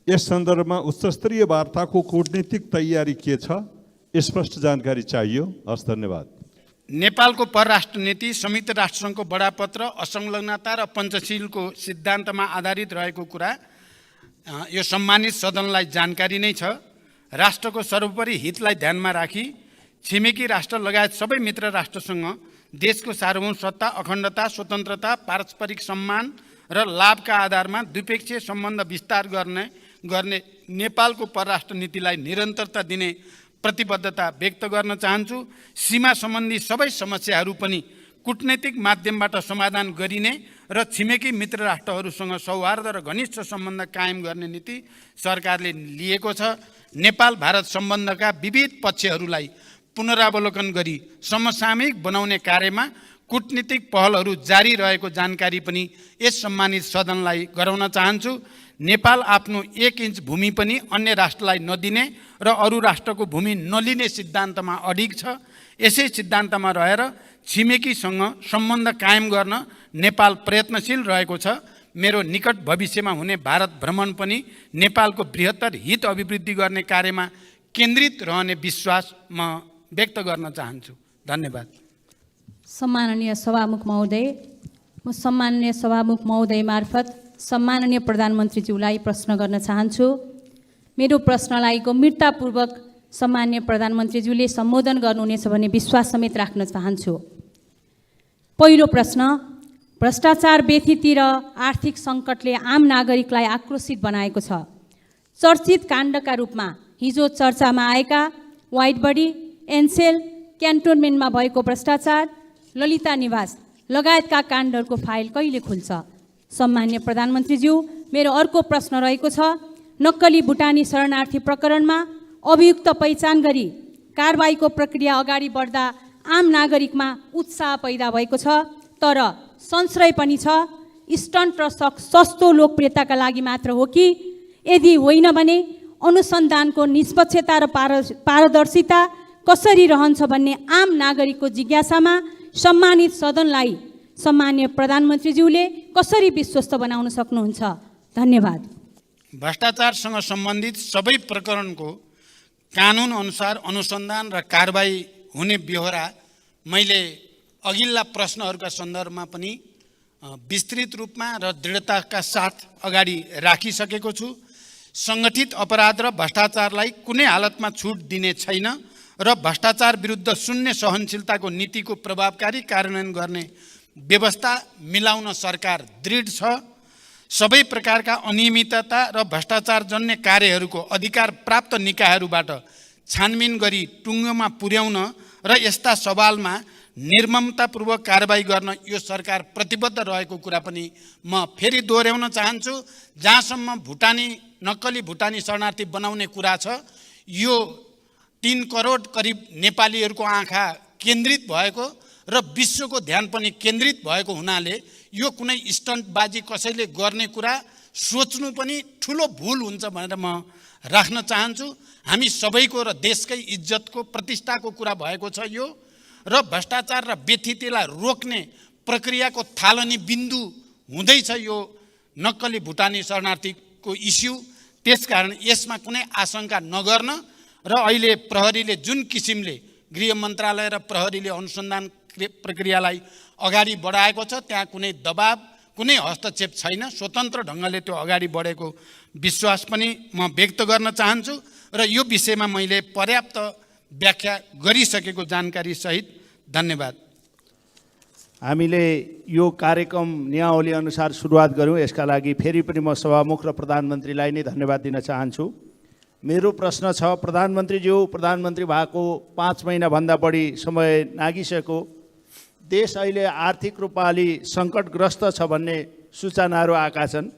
यस सन्दर्भमा उच्चस्तरीय वार्ताको कूटनीतिक तयारी के छ? स्पष्ट जानकारी चाहियो। हस्, धन्यवाद। नेपालको परराष्ट्र नीति संयुक्त राष्ट्रसङ्घको बडापत्र, असंलग्नता र पञ्चशीलको सिद्धान्तमा आधारित रहेको कुरा यो सम्मानित सदनलाई जानकारी नै छ। राष्ट्रको सर्वोपरि हितलाई ध्यानमा राखी छिमेकी राष्ट्र लगायत सबै मित्र राष्ट्रसँग देशको सार्वभौम सत्ता, अखण्डता, स्वतन्त्रता, पारस्परिक सम्मान र लाभका आधारमा द्विपक्षीय सम्बन्ध विस्तार गर्ने नेपालको परराष्ट्र नीतिलाई निरन्तरता दिने प्रतिबद्धता व्यक्त गर्न चाहन्छु। सीमा सम्बन्धी सबै समस्याहरू पनि कूटनैतिक माध्यमबाट समाधान गरिने र छिमेकी मित्र राष्ट्रहरूसँग सौहार्द र घनिष्ठ सम्बन्ध कायम गर्ने नीति सरकारले लिएको छ। नेपाल भारत सम्बन्धका विविध पक्षहरूलाई पुनरावलोकन गरी समसामयिक बनाउने कार्यमा कूटनीतिक पहलहरू जारी रहेको जानकारी पनि यस सम्मानित सदनलाई गराउन चाहन्छु। नेपाल आफ्नो 1 इन्च भूमि पनि अन्य राष्ट्रलाई नदिने र अरू राष्ट्रको भूमि नलिने सिद्धान्तमा अडिग छ। यसै सिद्धान्तमा रहेर छिमेकीसँग सम्बन्ध कायम गर्न नेपाल प्रयत्नशील रहेको छ। मेरो निकट भविष्यमा हुने भारत भ्रमण पनि नेपालको बृहत्तर हित अभिवृद्धि गर्ने कार्यमा केन्द्रित रहने विश्वास म व्यक्त गर्न चाहन्छु। धन्यवाद। सम्माननीय सभामुख महोदय, म सम्माननीय सभामुख महोदय मार्फत सम्माननीय प्रधानमन्त्रीज्यूलाई प्रश्न गर्न चाहन्छु। मेरो प्रश्नलाई गम्भीरतापूर्वक सम्माननीय प्रधानमन्त्रीज्यूले सम्बोधन गर्नुहुनेछ भन्ने विश्वास समेत राख्न चाहन्छु। पहिलो प्रश्न, भ्रष्टाचार व्यथिति र आर्थिक सङ्कटले आम नागरिकलाई आक्रोशित बनाएको छ। चर्चित काण्डका रूपमा हिजो चर्चामा आएका व्हाइट बडी, एनसेल, क्यान्टोनमेन्टमा भएको भ्रष्टाचार, ललिता निवास लगायतका काण्डहरूको फाइल कहिले खुल्छ? सम्माननीय प्रधानमन्त्रीज्यू, मेरो अर्को प्रश्न रहेको छ। नक्कली भुटानी शरणार्थी प्रकरणमा अभियुक्त पहिचान गरी कारबाहीको प्रक्रिया अगाडि बढ्दा आम नागरिकमा उत्साह पैदा भएको छ, तर संशय पनि छ स्टन्ट र सस्तो लोकप्रियताका लागि मात्र हो कि? यदि होइन भने अनुसन्धानको निष्पक्षता र पारदर्शिता कसरी रहन्छ भन्ने आम नागरिकको जिज्ञासामा सम्मानित सदनलाई सम्माननीय प्रधानमन्त्रीज्यूले कसरी विश्वस्त बनाउन सक्नुहुन्छ? धन्यवाद। भ्रष्टाचारसँग सम्बन्धित सबै प्रकरणको कानुन अनुसार अनुसन्धान र कारबाही हुने बेहोरा मैले अघिल्ला प्रश्नहरूका सन्दर्भमा पनि विस्तृत रूपमा र दृढताका साथ अगाडि राखिसकेको छु। सङ्गठित अपराध र भ्रष्टाचारलाई कुनै हालतमा छुट दिने छैन र भ्रष्टाचार विरुद्ध शून्य सहनशीलताको नीतिको प्रभावकारी कार्यान्वयन गर्ने व्यवस्था मिलाउन सरकार दृढ छ। सबै प्रकारका अनियमितता र भ्रष्टाचारजन्य कार्यहरूको अधिकार प्राप्त निकायहरूबाट छानबिन गरी टुङ्गोमा पुर्याउन र यस्ता सवालमा निर्ममतापूर्वक कारबाही गर्न यो सरकार प्रतिबद्ध रहेको कुरा पनि म फेरि दोहोऱ्याउन चाहन्छु। जहाँसम्म नक्कली भुटानी शरणार्थी बनाउने कुरा छ, यो 3 करोड करिब नेपालीहरूको आँखा केन्द्रित भएको र विश्वको ध्यान पनि केन्द्रित भएको हुनाले यो कुनै स्टन्टबाजी कसैले गर्ने कुरा सोच्नु पनि ठुलो भुल हुन्छ भनेर म राख्न चाहन्छु। हामी सबैको र देशकै इज्जतको प्रतिष्ठाको कुरा भएको छ यो, र भ्रष्टाचार र व्यथितिलाई रोक्ने प्रक्रियाको थालनी बिन्दु हुँदैछ यो नक्कली भुटानी शरणार्थी को इस्यु, त्यसकारण यसमा कुनै आशंका नगर्न र अहिले प्रहरीले जुन किसिमले गृह मन्त्रालय र प्रहरीले अनुसन्धान प्रक्रियालाई अगाडि बढाएको छ त्यहाँ कुनै दबाब, कुनै हस्तक्षेप छैन, स्वतन्त्र ढङ्गले त्यो अगाडि बढेको विश्वास पनि म व्यक्त गर्न चाहन्छु र यो विषयमा मैले पर्याप्त व्याख्या गरिसकेको जानकारी सहित धन्यवाद। हामीले यो कार्यक्रम नियमावली अनुसार सुरुवात गऱ्यौँ, यसका लागि फेरि पनि म सभामुख र प्रधानमन्त्रीलाई नै धन्यवाद दिन चाहन्छु। मेरो प्रश्न छ, प्रधानमन्त्रीज्यू, प्रधानमन्त्री भएको 5 महिनाभन्दा बढी समय नागिसक्यो, देश अहिले आर्थिक रूपमा अलि सङ्कटग्रस्त छ भन्ने सूचनाहरू आएका छन्।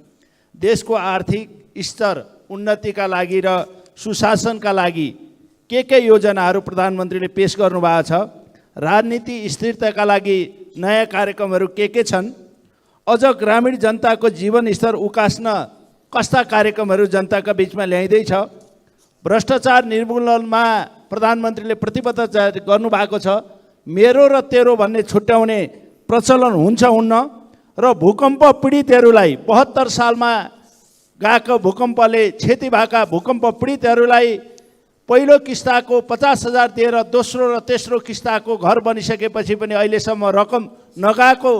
देशको आर्थिक स्तर उन्नतिका लागि र सुशासनका लागि के योजनाहरू प्रधानमन्त्रीले पेश गर्नुभएको छ? राजनीति स्थिरताका लागि नयाँ कार्यक्रमहरू के छन्? अझ ग्रामीण जनताको जीवन स्तर उकास्न कस्ता कार्यक्रमहरू जनताका बिचमा ल्याइँदैछ? भ्रष्टाचार निर्मूलनमा प्रधानमन्त्रीले प्रतिबद्धता गर्नुभएको छ। मेरो र तेरो भन्ने छुट्याउने प्रचलन हुन्छ हुन्न? र भूकम्प पीडितहरूलाई 72 सालमा गएको भूकम्पले क्षति भएका भूकम्प पीडितहरूलाई पहिलो किस्ताको 50,000 दिएर दोस्रो र तेस्रो किस्ताको घर बनिसकेपछि पनि अहिलेसम्म रकम नगएको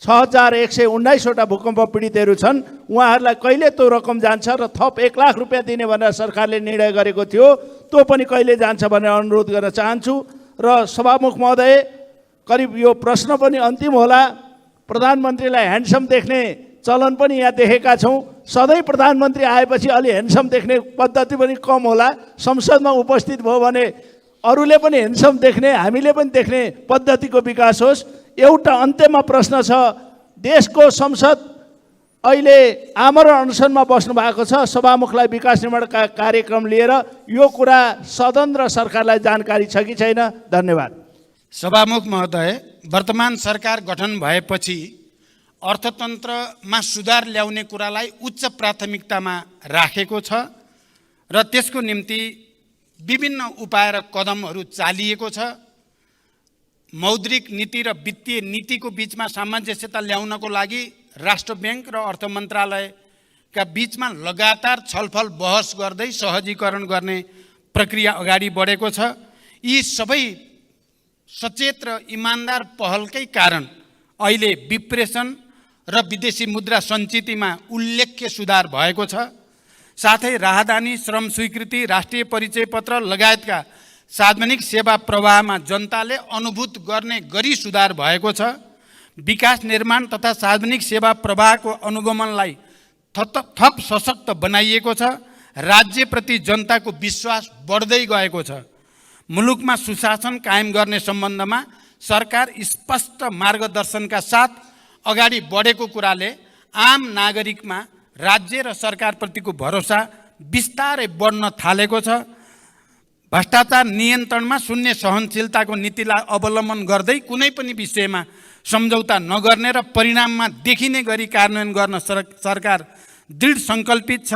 6,119वटा भूकम्प पीडितहरू छन्। उहाँहरूलाई कहिले त्यो रकम जान्छ र थप 1 लाख रुपियाँ दिने भनेर सरकारले निर्णय गरेको थियो, त्यो पनि कहिले जान्छ भनेर अनुरोध गर्न चाहन्छु। र सभामुख महोदय, करिब यो प्रश्न पनि अन्तिम होला। प्रधानमन्त्रीलाई ह्यान्डसम देख्ने चलन पनि यहाँ देखेका छौँ। सधैँ प्रधानमन्त्री आएपछि अलि ह्यान्डसम देख्ने पद्धति पनि कम होला। संसदमा उपस्थित भयो भने अरूले पनि ह्यान्डसम देख्ने, हामीले पनि देख्ने पद्धतिको विकास होस्। एउटा अन्त्यमा प्रश्न छ, देशको संसद अहिले आमरण अनसनमा बस्नु भएको छ, सभामुखलाई विकास निर्माणका कार्यक्रम लिएर यो कुरा सदन र सरकारलाई जानकारी छ कि छैन? धन्यवाद। सभामुख महोदय, वर्तमान सरकार गठन भएपछि अर्थतन्त्रमा सुधार ल्याउने कुरालाई उच्च प्राथमिकतामा राखेको छ र त्यसको निम्ति विभिन्न उपाय र कदमहरू चालिएको छ। मौद्रिक नीति र वित्तीय नीतिको बिचमा सामञ्जस्यता ल्याउनको लागि राष्ट्र ब्याङ्क र अर्थ मन्त्रालयका बिचमा लगातार छलफल बहस गर्दै सहजीकरण गर्ने प्रक्रिया अगाडि बढेको छ। यी सबै सचेत र इमान्दार पहलकै कारण अहिले विप्रेषण र विदेशी मुद्रा सञ्चितिमा उल्लेख्य सुधार भएको छ। साथै राहदानी, श्रम स्वीकृति, राष्ट्रिय परिचय पत्र लगायतका सार्वजनिक सेवा प्रवाहमा जनताले अनुभूत गर्ने गरी सुधार भएको छ। विकास निर्माण तथा सार्वजनिक सेवा प्रवाहको अनुगमनलाई थप सशक्त बनाइएको छ। राज्यप्रति जनताको विश्वास बढ्दै गएको छ। मुलुकमा सुशासन कायम गर्ने सम्बन्धमा सरकार स्पष्ट मार्गदर्शनका साथ अगाडि बढेको कुराले आम नागरिकमा राज्य र सरकारप्रतिको भरोसा बिस्तारै बढ्न थालेको छ। भ्रष्टाचार नियन्त्रणमा शून्य सहनशीलताको नीतिलाई अवलम्बन गर्दै कुनै पनि विषयमा सम्झौता नगर्ने र परिणाममा देखिने गरी कार्यान्वयन गर्न सरकार दृढ सङ्कल्पित छ।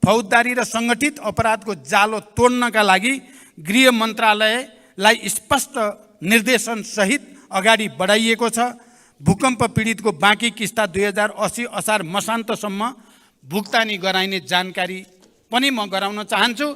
फौजदारी र सङ्गठित अपराधको जालो तोड्नका लागि गृह मन्त्रालयलाई स्पष्ट निर्देशन सहित अगाडि बढाइएको छ। भूकम्प पीडितको बाँकी किस्ता 2080 असार मसान्तसम्म भुक्तानी गराइने जानकारी पनि म गराउन चाहन्छु।